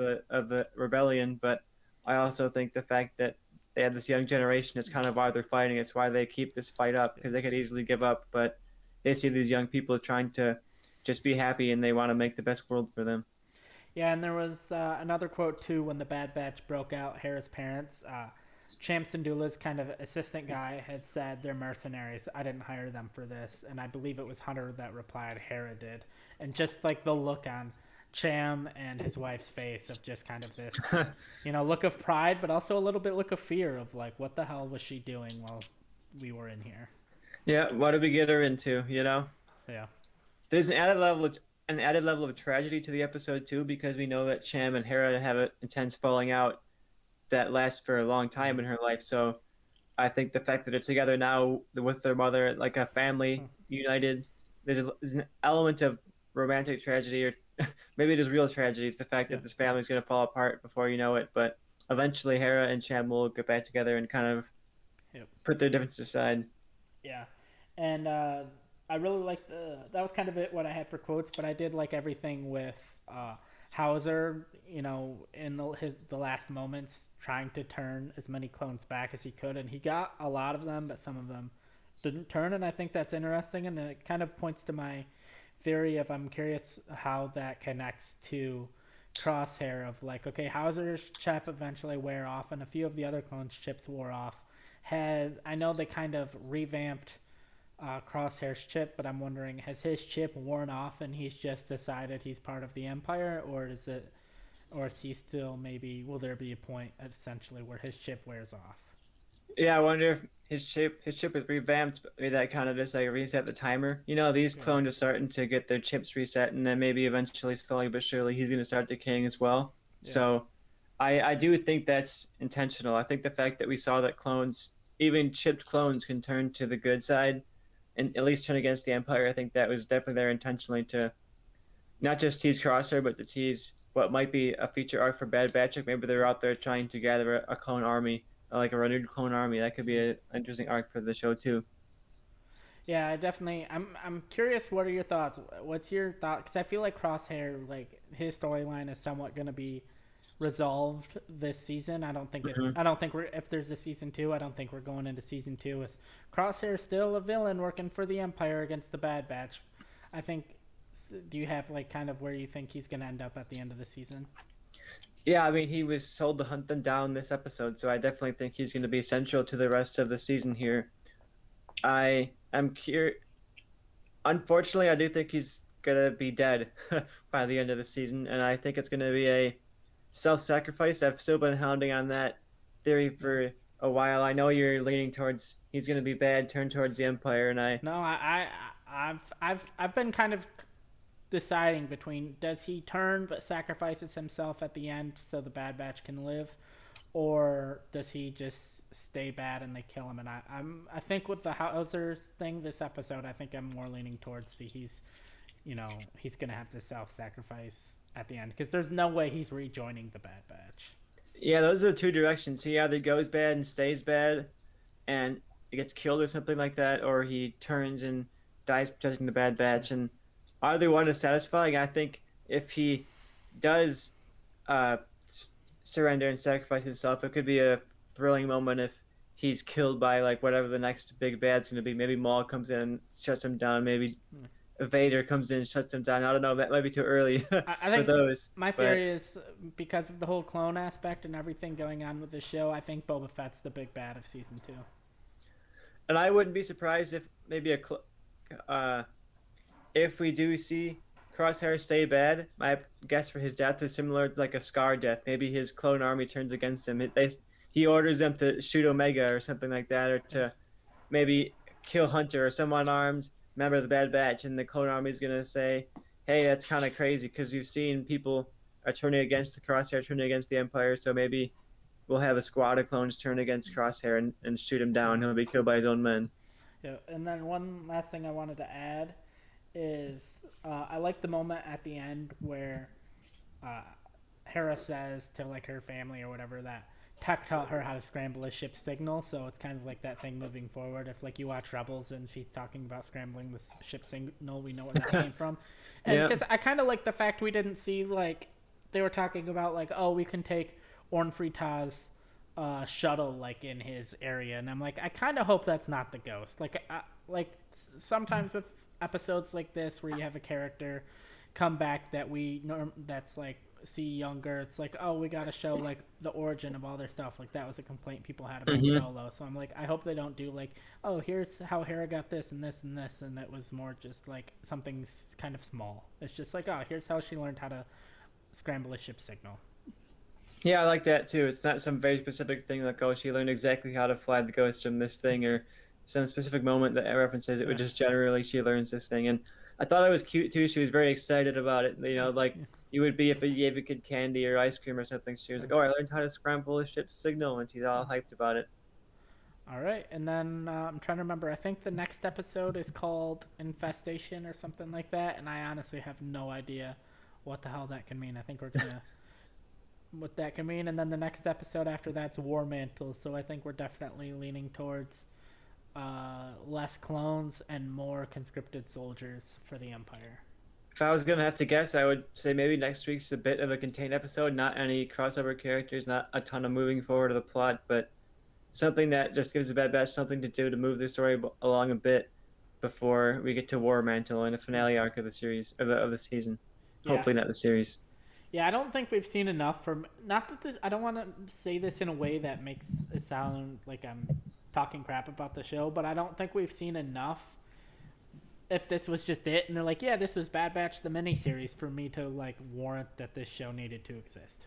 the rebellion, but I also think the fact that they have this young generation is kind of why they're fighting. It's why they keep this fight up yeah. because they could easily give up, but they see these young people trying to just be happy and they want to make the best world for them. Yeah, and there was another quote too when the Bad Batch broke out. Hera's parents, Champ Syndulla's kind of assistant guy, had said they're mercenaries. I didn't hire them for this, and I believe it was Hunter that replied Hera did. And just like the look on Cham and his wife's face of just kind of this, look of pride, but also a little bit look of fear of like, what the hell was she doing while we were in here? Yeah, what did we get her into? You know, Yeah, there's an added level of tragedy to the episode too because we know that Cham and Hera have an intense falling out that lasts for a long time mm-hmm. in her life. So I think the fact that they're together now with their mother, like a Hmm. family united, there's an element of romantic tragedy, or maybe it is real tragedy. The fact Yeah, that this family's going to fall apart before you know it, but eventually Hera and Cham will get back together and kind of yep. put their differences aside. Yeah, and I really liked that was kind of it what I had for quotes, but I did like everything with Hauser. In the last moments, trying to turn as many clones back as he could, and he got a lot of them, but some of them didn't turn, and I think that's interesting, and it kind of points to my theory of I'm curious how that connects to Crosshair of like, okay, Hauser's chip eventually wear off, and a few of the other clones' chips wore off. I know they kind of revamped Crosshair's chip, but I'm wondering, has his chip worn off and he's just decided he's part of the Empire, or is he still maybe? Will there be a point essentially where his chip wears off? Yeah, I wonder if his chip is revamped. Maybe that kind of just like reset the timer. You know, these Yeah, clones are starting to get their chips reset, and then maybe eventually, slowly but surely, he's going to start decaying as well. yeah, So, I do think that's intentional. I think the fact that we saw that clones, even chipped clones, can turn to the good side, and at least turn against the Empire. I think that was definitely there intentionally to not just tease Crosshair, but to tease what might be a feature arc for Bad Batch. Like maybe they're out there trying to gather a clone army, like a renewed clone army. That could be an interesting arc for the show too. yeah. I definitely. I'm curious. What are your thoughts? What's your thought? Because I feel like Crosshair, like his storyline is somewhat going to be resolved this season. I don't think it. Hmm. I don't think we're if there's a season two. I don't think we're going into season two with Crosshair still a villain working for the Empire against the Bad Batch. I think. Do you have like kind of where you think he's going to end up at the end of the season? Yeah, I mean he was told to hunt them down this episode, so I definitely think he's going to be central to the rest of the season here. I am curious. Unfortunately, I do think he's gonna be dead by the end of the season, and I think it's gonna be a self-sacrifice. I've still been hounding on that theory for a while. I know you're leaning towards he's gonna be bad, turn towards the Empire, and I No, I've been kind of deciding between does he turn but sacrifices himself at the end so the Bad Batch can live, or does he just stay bad and they kill him? And I think with the Hausers thing this episode, I think I'm more leaning towards he's gonna have to self-sacrifice at the end because there's no way he's rejoining the Bad Batch. yeah, those are the two directions. He either goes bad and stays bad, and gets killed or something like that, or he turns and dies protecting the Bad Batch, and either one is satisfying. I think if he does uh, surrender and sacrifice himself. It could be a thrilling moment if he's killed by like whatever the next big bad's going to be. Maybe Maul comes in and shuts him down. Maybe Vader comes in and shuts him down. I don't know. That might be too early I for think those. my But theory is because of the whole clone aspect and everything going on with the show. I think Boba Fett's the big bad of season 2. and I wouldn't be surprised if maybe uh, if we do see Crosshair stay bad. My guess for his death is similar to like a Scar death. Maybe his clone army turns against him. He orders them to shoot Omega or something like that, or to maybe kill Hunter or some unarmed member of the Bad Batch, and the clone army is gonna say, "Hey, that's kind of crazy because we've seen people are turning against the Crosshair, turning against the Empire. So maybe we'll have a squad of clones turn against Crosshair and shoot him down. He'll be killed by his own men." Yeah, and then one last thing I wanted to add is I like the moment at the end where uh, Hera says to like her family or whatever that Tech taught her how to scramble a ship's signal, so it's kind of like that thing moving forward. If like you watch Rebels and she's talking about scrambling the ship signal, we know where that came from. And Yeah. because I kind of like the fact we didn't see like they were talking about like, oh, we can take Orn Frita's shuttle like in his area, and I'm like, I kind of hope that's not the ghost. Like sometimes with episodes like this where you have a character come back that that's like see younger, it's like, oh, we got to show like the origin of all their stuff. Like that was a complaint people had about Hmm. Solo, so I'm like, I hope they don't do like, oh, here's how Hera got this and this and this, and it was more just like something kind of small. It's just like, oh, here's how she learned how to scramble a ship signal. Yeah, I like that too. It's not some very specific thing like, oh, she learned exactly how to fly the ghost from this thing or some specific moment that references. It would just generally she learns this thing. And I thought it was cute too. She was very excited about it. You know, like you would be if you gave a kid candy or ice cream or something. She was like, oh, I learned how to scramble a ship's signal. And she's all hyped about it. All right, and then I'm trying to remember. I think the next episode is called Infestation or something like that, and I honestly have no idea what the hell that can mean. I think we're gonna what that can mean, and then the next episode after that's War Mantle. So I think we're definitely leaning towards less clones and more conscripted soldiers for the Empire. If I was gonna have to guess, I would say maybe next week's a bit of a contained episode, not any crossover characters, not a ton of moving forward of the plot, but something that just gives the Bad Batch something to do to move the story along a bit before we get to War Mantle and a finale arc of the series of the season. Yeah, Hopefully, not the series. yeah. I don't think we've seen enough from. Not that I don't want to say this in a way that makes it sound like I'm talking crap about the show, but I don't think we've seen enough if this was just it and they're like, yeah, this was Bad Batch the miniseries for me to like warrant that this show needed to exist.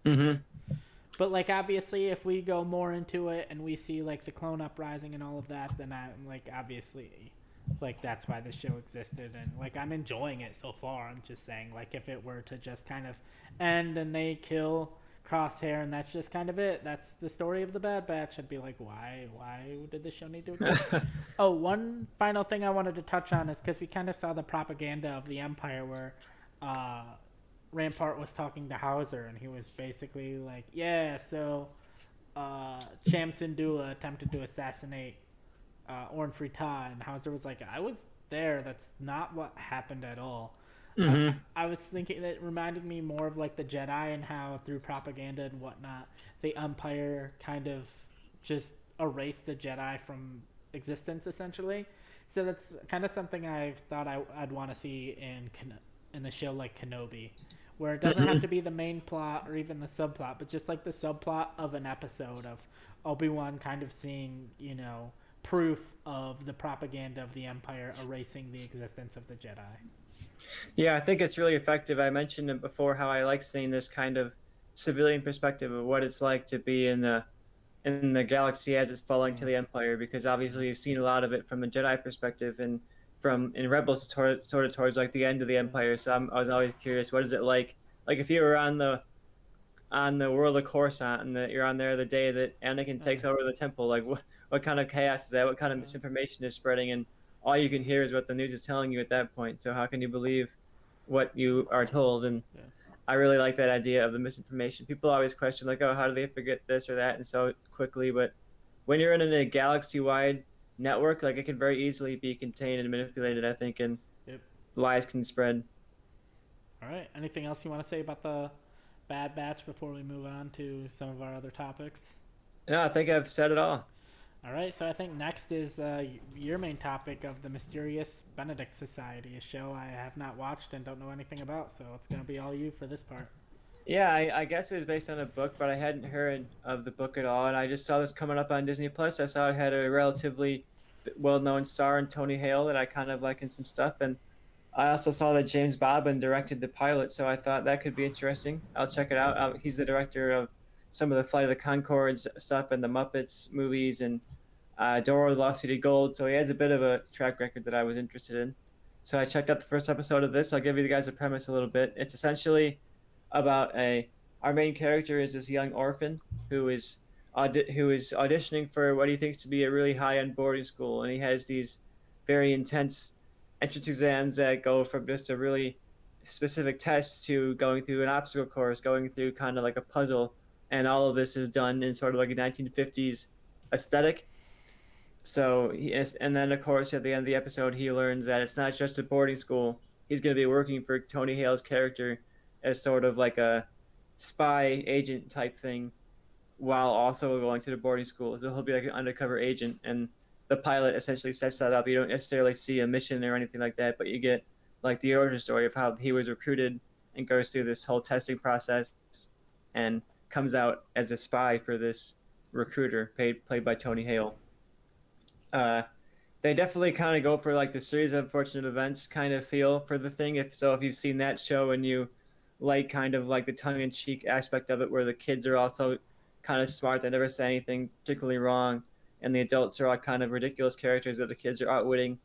Mm-hmm. But like obviously if we go more into it and we see like the clone uprising and all of that, then I'm like obviously like that's why the show existed and like I'm enjoying it so far. I'm just saying like if it were to just kind of end and they kill Crosshair and that's just kind of it. That's the story of the Bad Batch. I'd be like, why did the show need to exist? Oh, one final thing I wanted to touch on is because we kind of saw the propaganda of the Empire where uh, Rampart was talking to Hauser and he was basically like, yeah, so Cham Syndulla attempted to assassinate Orn Frita, and Hauser was like, I was there. That's not what happened at all. Mm-hmm. I was thinking that it reminded me more of like the Jedi and how through propaganda and whatnot, the Empire kind of just erased the Jedi from existence essentially. So that's kind of something I've thought I'd want to see in the show like Kenobi, where it doesn't have Mm-hmm. to be the main plot or even the subplot, but just like the subplot of an episode of Obi-Wan kind of seeing, proof of the propaganda of the Empire erasing the existence of the Jedi. Yeah, I think it's really effective. I mentioned it before how I like seeing this kind of civilian perspective of what it's like to be in the galaxy as it's falling to the Empire, because obviously you've seen a lot of it from a Jedi perspective and from in Rebels sort of towards like the end of the Empire. So I was always curious, what is it like if you were on the world of Coruscant and that you're on there the day that Anakin takes over the temple, like what kind of chaos is that? What kind of misinformation is spreading? And all you can hear is what the news is telling you at that point. So how can you believe what you are told? And Yeah. I really like that idea of the misinformation. People always question like, oh, how do they forget this or that and so quickly? But when you're in a galaxy-wide network, like it can very easily be contained and manipulated, I think, and Yep. lies can spread. All right. Anything else you want to say about the Bad Batch before we move on to some of our other topics? No, I think I've said it all. All right, so I think next is your main topic of the Mysterious Benedict Society, a show I have not watched and don't know anything about, so it's going to be all you for this part. Yeah, I guess it was based on a book, but I hadn't heard of the book at all, and I just saw this coming up on Disney Plus. I saw it had a relatively well-known star in Tony Hale that I kind of like in some stuff, and I also saw that James Bobbin directed the pilot, so I thought that could be interesting. I'll check it out. He's the director of some of the Flight of the Conchords stuff and the Muppets movies and Dora the Lost City Gold, so he has a bit of a track record that I was interested in. So I checked out the first episode of this. I'll give you guys a premise a little bit. It's essentially about a our main character is this young orphan who is who is auditioning for what he thinks to be a really high-end boarding school, and he has these very intense entrance exams that go from just a really specific test to going through an obstacle course, going through kind of like a puzzle, and all of this is done in sort of like a 1950s aesthetic. So he is, and then of course at the end of the episode he learns that it's not just a boarding school. He's going to be working for Tony Hale's character as sort of like a spy agent type thing while also going to the boarding school. So he'll be like an undercover agent, and the pilot essentially sets that up. You don't necessarily see a mission or anything like that, but you get like the origin story of how he was recruited and goes through this whole testing process and comes out as a spy for this recruiter played by Tony Hale. Uh, they definitely kind of go for like the series of unfortunate events kind of feel for the thing. If you've seen that show and you like kind of like the tongue-in-cheek aspect of it, where the kids are also kind of smart, they never say anything particularly wrong, and the adults are all kind of ridiculous characters that the kids are outwitting,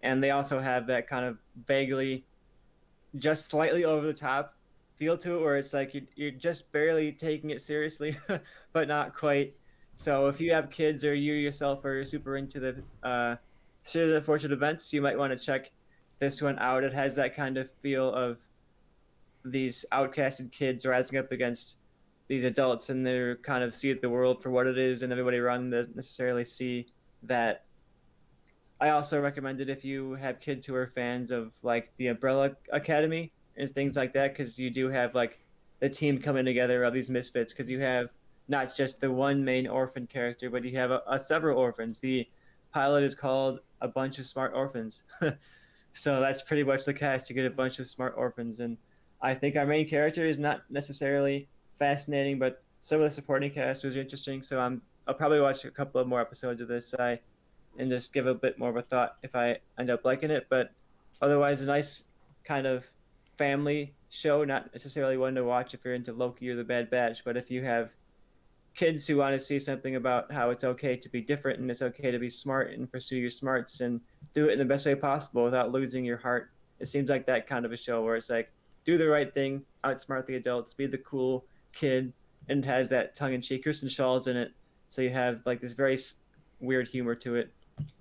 and they also have that kind of vaguely, just slightly over the top feel to it, where it's like you're just barely taking it seriously, but not quite. So if you have kids or you yourself are super into the series of unfortunate events, you might want to check this one out. It has that kind of feel of these outcasted kids rising up against these adults, and they're kind of see the world for what it is, and everybody around them doesn't necessarily see that. I also recommend it if you have kids who are fans of like the Umbrella Academy and things like that, because you do have like the team coming together of these misfits, because you have not just the one main orphan character, but you have several orphans. The pilot is called A Bunch of Smart Orphans. So that's pretty much the cast. You get a bunch of smart orphans, and I think our main character is not necessarily fascinating, but some of the supporting cast was interesting. So I'll probably watch a couple of more episodes of this and just give a bit more of a thought if I end up liking it. But otherwise, a nice kind of family show, not necessarily one to watch if you're into Loki or The Bad Batch, but if you have kids who want to see something about how it's okay to be different and it's okay to be smart and pursue your smarts and do it in the best way possible without losing your heart. It seems like that kind of a show where it's like do the right thing, outsmart the adults, be the cool kid, and it has that tongue in cheek. Kristen Shaw's in it, so you have like this very weird humor to it.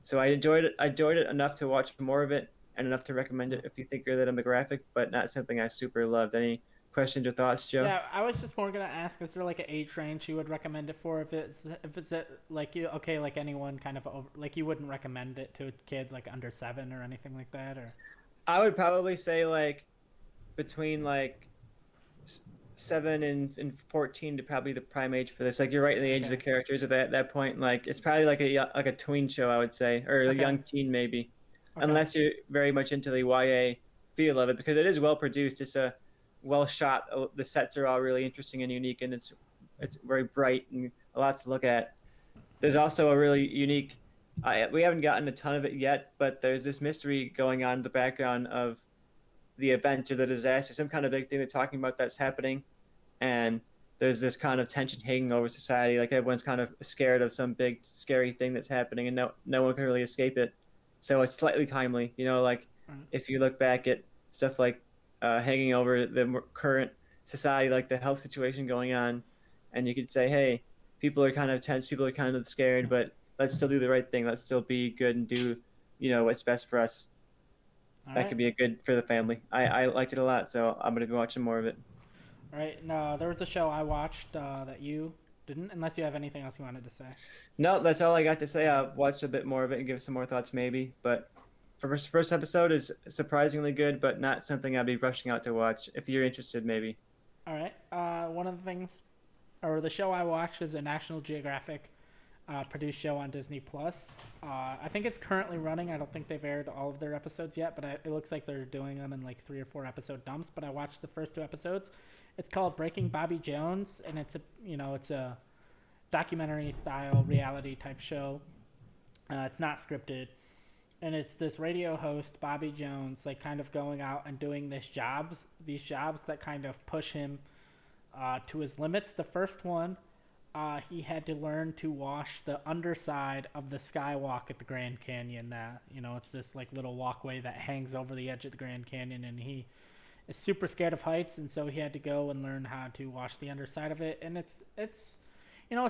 So I enjoyed it. I enjoyed it enough to watch more of it and enough to recommend it if you think you're that demographic, but not something I super loved. Any questions or thoughts, Joe? Yeah, I was just more gonna ask: is there like an age range you would recommend it for? If it's like you okay, like anyone kind of over, like you wouldn't recommend it to kids like under 7 or anything like that, or I would probably say like between like 7 and 14 to probably the prime age for this. Like you're right in the age of the okay, characters at that point. Like it's probably like a tween show, I would say, or a okay, young teen maybe, okay, unless you're very much into the YA feel of it, because it is well produced. It's a well shot. The sets are all really interesting and unique, and it's very bright and a lot to look at. There's also a really unique. We haven't gotten a ton of it yet, but there's this mystery going on in the background of the event or the disaster, some kind of big thing they're talking about that's happening, and there's this kind of tension hanging over society. Like everyone's kind of scared of some big scary thing that's happening, and no one can really escape it. So it's slightly timely, like right. if you look back at stuff like hanging over the current society, like the health situation going on, and you could say, hey, people are kind of tense, people are kind of scared, but let's still do the right thing. Let's still be good and do, what's best for us. All That right, could be a good for the family. I liked it a lot, so I'm gonna be watching more of it. all right. No, there was a show I watched that you didn't, unless you have anything else you wanted to say. No, that's all I got to say. Okay. I'll watch a bit more of it and give some more thoughts maybe. But first episode is surprisingly good, but not something I'd be rushing out to watch. If you're interested, maybe. All right. One of the things, or the show I watched is a National Geographic produced show on Disney Plus. I think it's currently running. I don't think they've aired all of their episodes yet, but it looks like they're doing them in like 3 or 4 episode dumps. But I watched the first 2 episodes. It's called Breaking Bobby Jones, and it's a documentary style reality type show. It's not scripted, and it's this radio host Bobby Jones, like kind of going out and doing these jobs that kind of push him to his limits. The first one, he had to learn to wash the underside of the skywalk at the Grand Canyon. That it's this like little walkway that hangs over the edge of the Grand Canyon, and he is super scared of heights, and so he had to go and learn how to wash the underside of it. And it's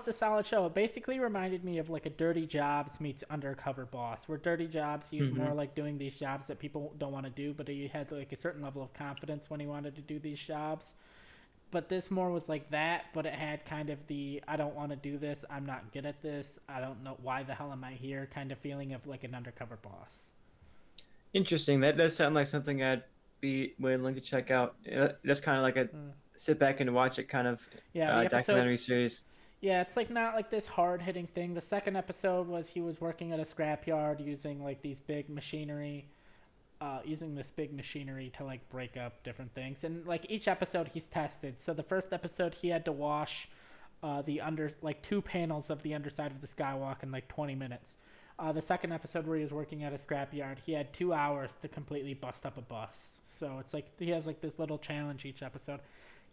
a solid show. It basically reminded me of like a Dirty Jobs meets Undercover Boss, where Dirty Jobs he was more like doing these jobs that people don't want to do, but he had like a certain level of confidence when he wanted to do these jobs. But this more was like that, but it had kind of the I don't want to do this, I'm not good at this, I don't know why the hell am I here kind of feeling of like an undercover boss. Interesting. That does sound like something I'd be willing to check out. That's kind of like a sit back and watch it kind of Yeah, the documentary episodes. series. Yeah, it's like not like this hard hitting thing. The second episode was he was working at a scrapyard using like these big machinery, using this big machinery to like break up different things. And like each episode he's tested. So the first episode he had to wash the under like 2 panels of the underside of the skywalk in like 20 minutes. The second episode where he was working at a scrapyard, he had 2 hours to completely bust up a bus. So it's like he has like this little challenge each episode.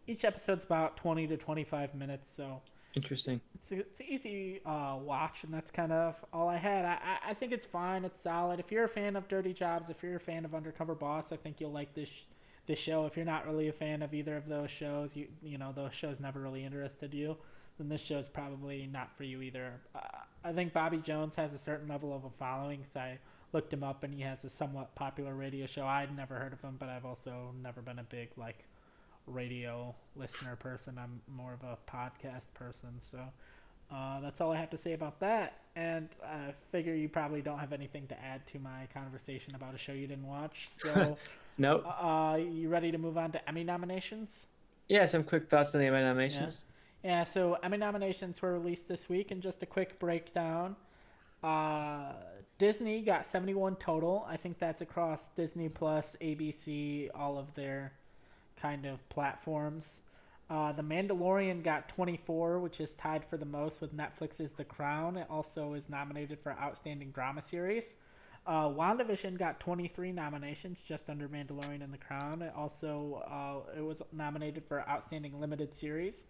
Each episode's about 20 to 25 minutes, so Interesting. it's an easy watch, and that's kind of all I had. I think it's fine. It's solid. If you're a fan of Dirty Jobs, if you're a fan of Undercover Boss, I think you'll like this show. If you're not really a fan of either of those shows, those shows never really interested you, then this show's probably not for you either. I think Bobby Jones has a certain level of a following, because I looked him up, and he has a somewhat popular radio show. I'd never heard of him, but I've also never been a big like radio listener person. I'm more of a podcast person. So that's all I have to say about that. And I figure you probably don't have anything to add to my conversation about a show you didn't watch. So Nope. you ready to move on to Emmy nominations? Yeah, some quick thoughts on the Yeah. animations. Yeah, so Emmy nominations were released this week, and just a quick breakdown. Uh, Disney got 71 total. I think that's across Disney Plus, ABC, all of their kind of platforms. The Mandalorian got 24, which is tied for the most with Netflix's The Crown. It also is nominated for Outstanding Drama Series. WandaVision got 23 nominations, just under Mandalorian and The Crown. It was nominated for Outstanding Limited Series.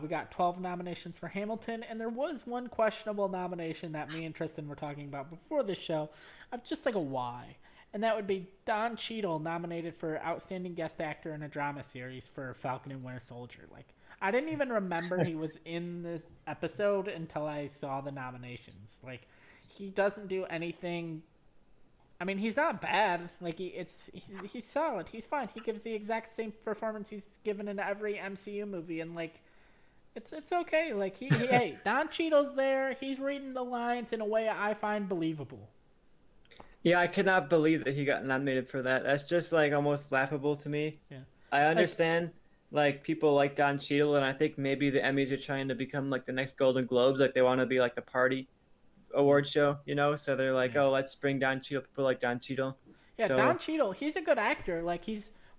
We got 12 nominations for Hamilton, and there was one questionable nomination that me and Tristan were talking about before this show, of just like a why. And that would be Don Cheadle, nominated for Outstanding Guest Actor in a Drama Series for Falcon and Winter Soldier. Like, I didn't even remember he was in the episode until I saw the nominations. Like, he doesn't do anything. I mean, he's not bad. Like, he's solid. He's fine. He gives the exact same performance he's given in every MCU movie, and like, it's okay. Like, hey, Don Cheadle's there. He's reading the lines in a way I find believable. Yeah, I could not believe that he got nominated for that. That's just like almost laughable to me. Yeah. I understand like people like Don Cheadle, and I think maybe the Emmys are trying to become like the next Golden Globes. Like they want to be like the party award show, So they're like, Yeah. oh, let's bring Don Cheadle. People like Don Cheadle. Yeah, So Don Cheadle, he's a good actor. Like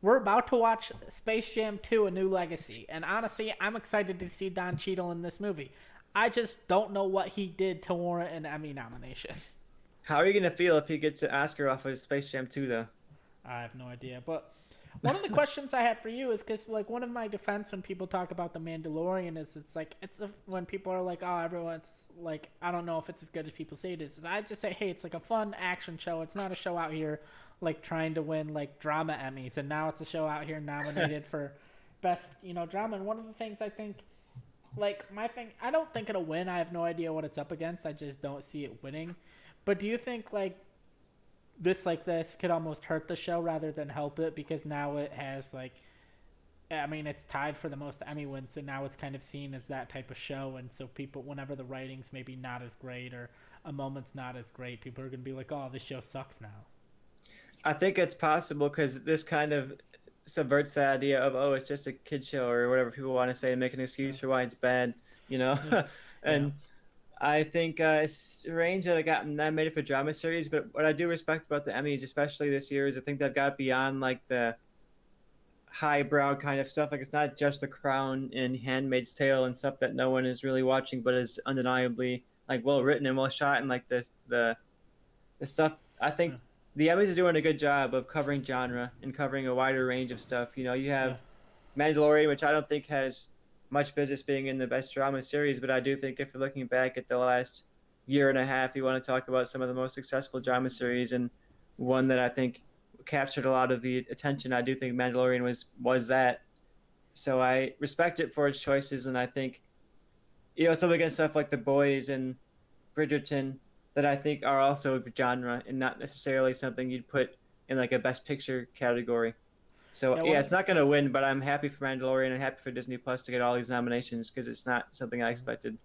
we're about to watch Space Jam 2: A New Legacy, and honestly, I'm excited to see Don Cheadle in this movie. I just don't know what he did to warrant an Emmy nomination. how are you gonna feel if he gets an Oscar off of Space Jam 2, though? I have no idea, but one of the questions I had for you is because like one of my defense when people talk about the Mandalorian is when people are like, oh, everyone's like, I don't know if it's as good as people say it is. I just say, hey, it's like a fun action show. It's not a show out here like trying to win like drama Emmys, and now it's a show out here nominated for best drama. And one of the things I think, like my thing, I don't think it'll win. I have no idea what it's up against. I just don't see it winning. But do you think like this could almost hurt the show rather than help it, because now it has like, I mean, it's tied for the most Emmy wins, so now it's kind of seen as that type of show, and so people, whenever the writing's maybe not as great or a moment's not as great, people are gonna be like, oh, this show sucks now. I think it's possible because this kind of subverts the idea of, oh, it's just a kid show or whatever people want to say and make an excuse for why it's bad, you know. Yeah, yeah, And I think it's strange that it got nominated for drama series, but what I do respect about the Emmys, especially this year, is I think they've got beyond like the highbrow kind of stuff. Like it's not just The Crown and Handmaid's Tale and stuff that no one is really watching, but is undeniably like well written and well shot, and like this the stuff. I yeah, think the Emmys are doing a good job of covering genre and covering a wider range of stuff. You know, you yeah, have Mandalorian, which I don't think has much business being in the best drama series, but I do think if you're looking back at the last year and a half, you want to talk about some of the most successful drama series, and one that I think captured a lot of the attention. I do think Mandalorian was that. So I respect it for its choices, and I think it's up against stuff like The Boys and Bridgerton that I think are also genre and not necessarily something you'd put in like a best picture category. So yeah. yeah, it's not going to win, but I'm happy for Mandalorian and happy for Disney Plus to get all these nominations because it's not something I expected.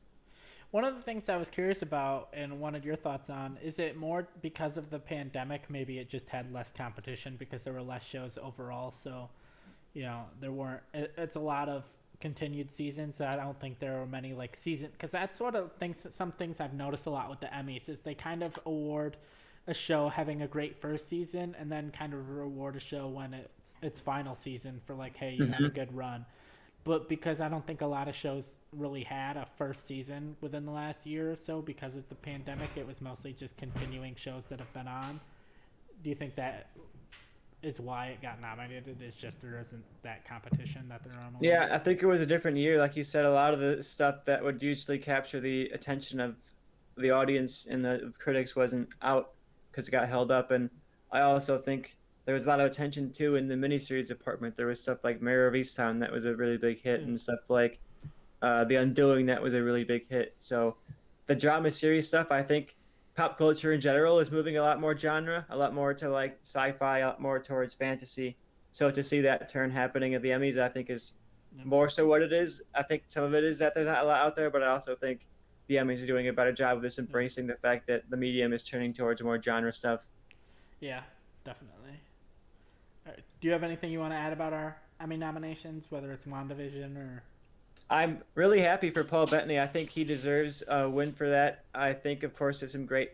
One of the things I was curious about and wanted your thoughts on is it more because of the pandemic? Maybe it just had less competition because there were less shows overall. So there weren't. It's a lot of continued seasons. I don't think there are many like season because that's sort of things. Some things I've noticed a lot with the Emmys is they kind of award a show having a great first season and then kind of reward a show when its final season for like, hey, you had a Hmm. good run. But because I don't think a lot of shows really had a first season within the last year or so because of the pandemic, it was mostly just continuing shows that have been on. Do you think that is why it got nominated? It's just there isn't that competition that there normally Yeah, is. I think it was a different year. Like you said, a lot of the stuff that would usually capture the attention of the audience and the critics wasn't out because it got held up. And I also think there was a lot of attention too in the miniseries department. There was stuff like Mayor of Easttown that was a really big hit, Yeah, and stuff like The Undoing that was a really big hit. So the drama series stuff, I think pop culture in general is moving a lot more genre, a lot more to like sci-fi, a lot more towards fantasy. So to see that turn happening at the Emmys, I think is yeah, more so what it is. I think some of it is that there's not a lot out there, but I also think the Emmys are doing a better job of just yeah, embracing the fact that the medium is turning towards more genre stuff. yeah, definitely. All right. Do you have anything you want to add about our Emmy nominations, whether it's WandaVision or? I'm really happy for Paul Bettany. I think he deserves a win for that. I think, of course, there's some great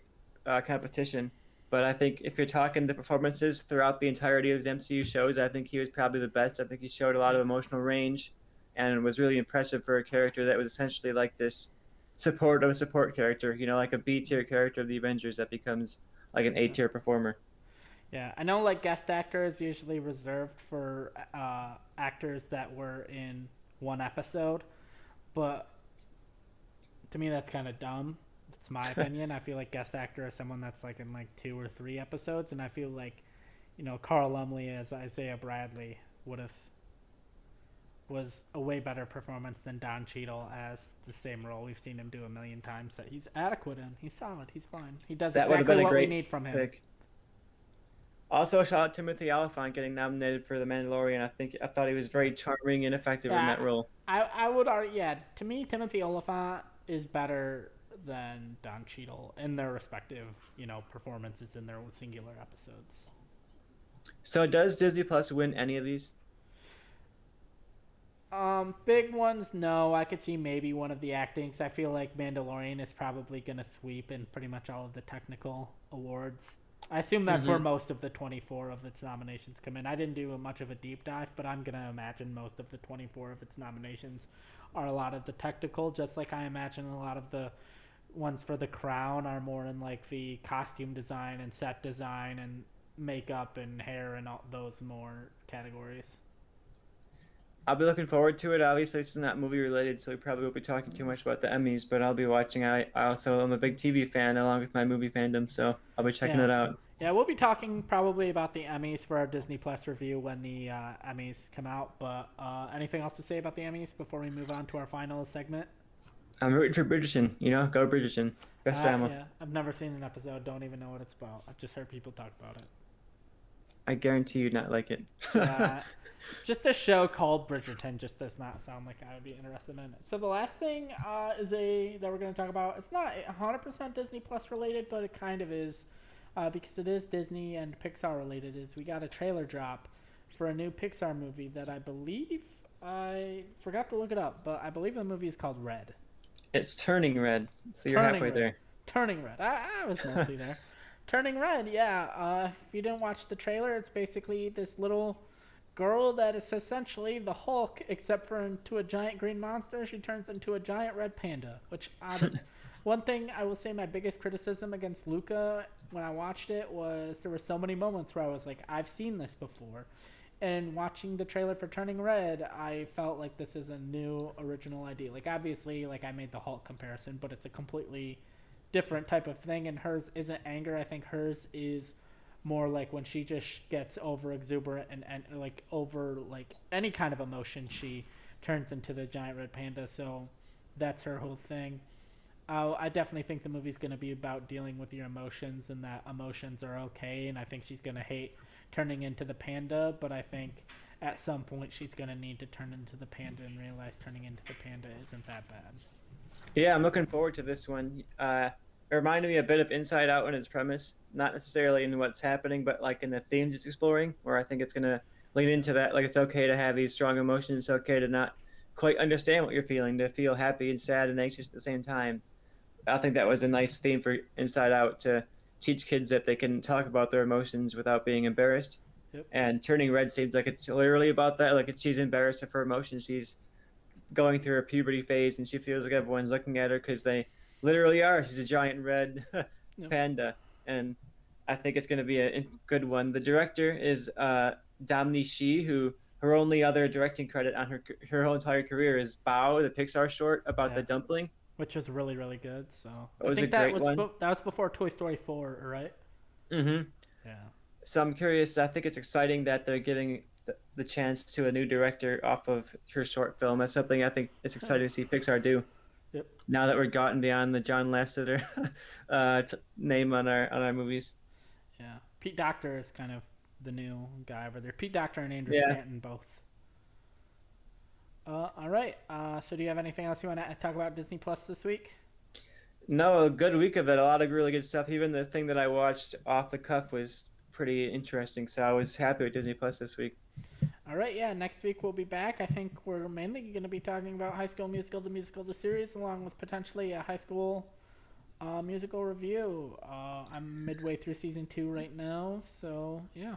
competition, but I think if you're talking the performances throughout the entirety of his MCU shows, I think he was probably the best. I think he showed a lot Yeah, of emotional range and was really impressive for a character that was essentially like this support of a support character, like a B tier character of the Avengers that becomes like an A yeah. tier performer. Yeah, I know like guest actor is usually reserved for actors that were in one episode, but to me that's kind of dumb. It's my opinion. I feel like guest actor is someone that's like in like 2 or 3 episodes, and I feel like, Carl Lumley as Isaiah Bradley would have was a way better performance than Don Cheadle as the same role we've seen him do a million times. That he's adequate in. He's solid. He's fine. He does That would have exactly been a what we great need from him. pick. Also, shout out Timothy Olyphant getting nominated for The Mandalorian. I thought he was very charming and effective in Yeah, that role. I would argue. Yeah, to me, Timothy Oliphant is better than Don Cheadle in their respective, performances in their singular episodes. So, does Disney Plus win any of these? Big ones, no. I could see maybe one of the actings. I feel like Mandalorian is probably gonna sweep in pretty much all of the technical awards. I assume that's where Hmm. most of the 24 of its nominations come in. I didn't do much of a deep dive, but I'm gonna imagine most of the 24 of its nominations are a lot of the technical, just like I imagine a lot of the ones for the Crown are more in like the costume design and set design and makeup and hair and all those more categories. I'll be looking forward to it. Obviously, this is not movie related, so we probably won't be talking too much about the Emmys, but I'll be watching. I also am a big TV fan along with my movie fandom, so I'll be checking Yeah. it out. Yeah, we'll be talking probably about the Emmys for our Disney Plus review when the Emmys come out. But anything else to say about the Emmys before we move on to our final segment? I'm rooting for Bridgerton. Go Bridgerton. Best drama. Yeah, I've never seen an episode. Don't even know what it's about. I've just heard people talk about it. I guarantee you'd not like it. Yeah, just a show called Bridgerton just does not sound like I would be interested in it. So the last thing that we're going to talk about. It's not 100% Disney Plus related, but it kind of is, because it is Disney and Pixar related. Is we got a trailer drop for a new Pixar movie that I forgot to look it up, but I believe the movie is called Red. It's turning red, so you're Turning halfway Red. there. Turning Red. I was mostly there. Turning Red, yeah. If you didn't watch the trailer, it's basically this little girl that is essentially the Hulk, except for into a giant green monster, she turns into a giant red panda. One thing I will say, my biggest criticism against Luca when I watched it was there were so many moments where I was like, I've seen this before. And watching the trailer for Turning Red, I felt like this is a new original idea. Like obviously, like I made the Hulk comparison, but it's a completely different type of thing. And hers isn't anger. I think hers is more like when she just gets over exuberant and like over like any kind of emotion, she turns into the giant red panda. So that's her whole thing. I definitely think the movie's going to be about dealing with your emotions and that emotions are okay. And I think she's going to hate turning into the panda, but I think at some point she's going to need to turn into the panda and realize turning into the panda isn't that bad. Yeah, I'm looking forward to this one. It reminded me a bit of Inside Out in its premise, not necessarily in what's happening, but like in the themes it's exploring, where I think it's going to lean into that. Like it's okay to have these strong emotions. It's okay to not quite understand what you're feeling, to feel happy and sad and anxious at the same time. I think that was a nice theme for Inside Out to teach kids that they can talk about their emotions without being embarrassed. Yep. And Turning Red seems like it's literally about that. Like she's embarrassed of her emotions. She's going through a puberty phase, and she feels like everyone's looking at her because they literally are. She's a giant red Yep. panda, and I think it's going to be a good one. The director is Damni Shi, who her only other directing credit on her whole entire career is Bao, the Pixar short about Yeah. the dumpling. Which was really, really good. So It I was a think that great one. that was before Toy Story 4, right? Mm-hmm. Yeah. So I'm curious. I think it's exciting that they're getting the chance to a new director off of her short film. That's something I think it's exciting to see Pixar do. Yep. Now that we're gotten beyond the John Lasseter name on our movies. Yeah. Pete Docter is kind of the new guy over there. Pete Docter and Andrew Yeah. Stanton both. All right. So do you have anything else you want to talk about Disney Plus this week? No, a good week of it. A lot of really good stuff. Even the thing that I watched off the cuff was pretty interesting. So I was happy with Disney Plus this week. All right. Yeah. Next week we'll be back. I think we're mainly going to be talking about High School Musical, the series, along with potentially a High School musical review. I'm midway through season 2 right now. So yeah.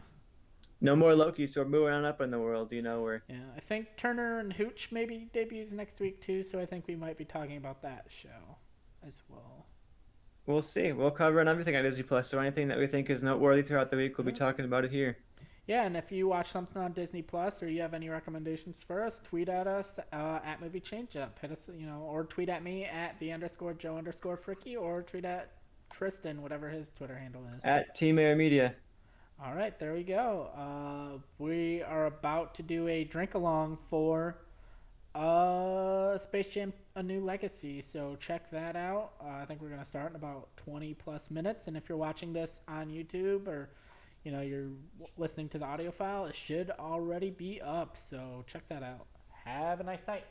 No more Loki, so we're moving on up in the world. Where Yeah, I think Turner and Hooch maybe debuts next week too, so I think we might be talking about that show as well. we'll see. We'll cover on everything on Disney Plus. So anything that we think is noteworthy throughout the week, we'll be talking about it here. Yeah, and if you watch something on Disney Plus or you have any recommendations for us, tweet at us at Movie Changeup. Hit us, or tweet at me at @the_Joe_Fricke, or tweet at Tristan, whatever his Twitter handle is. At Team Air Media. All right, there we go. We are about to do a drink along for Space Jam: A New Legacy, so check that out. I think we're gonna start in about 20 plus minutes, and if you're watching this on YouTube or you're listening to the audio file, it should already be up. So check that out. Have a nice night.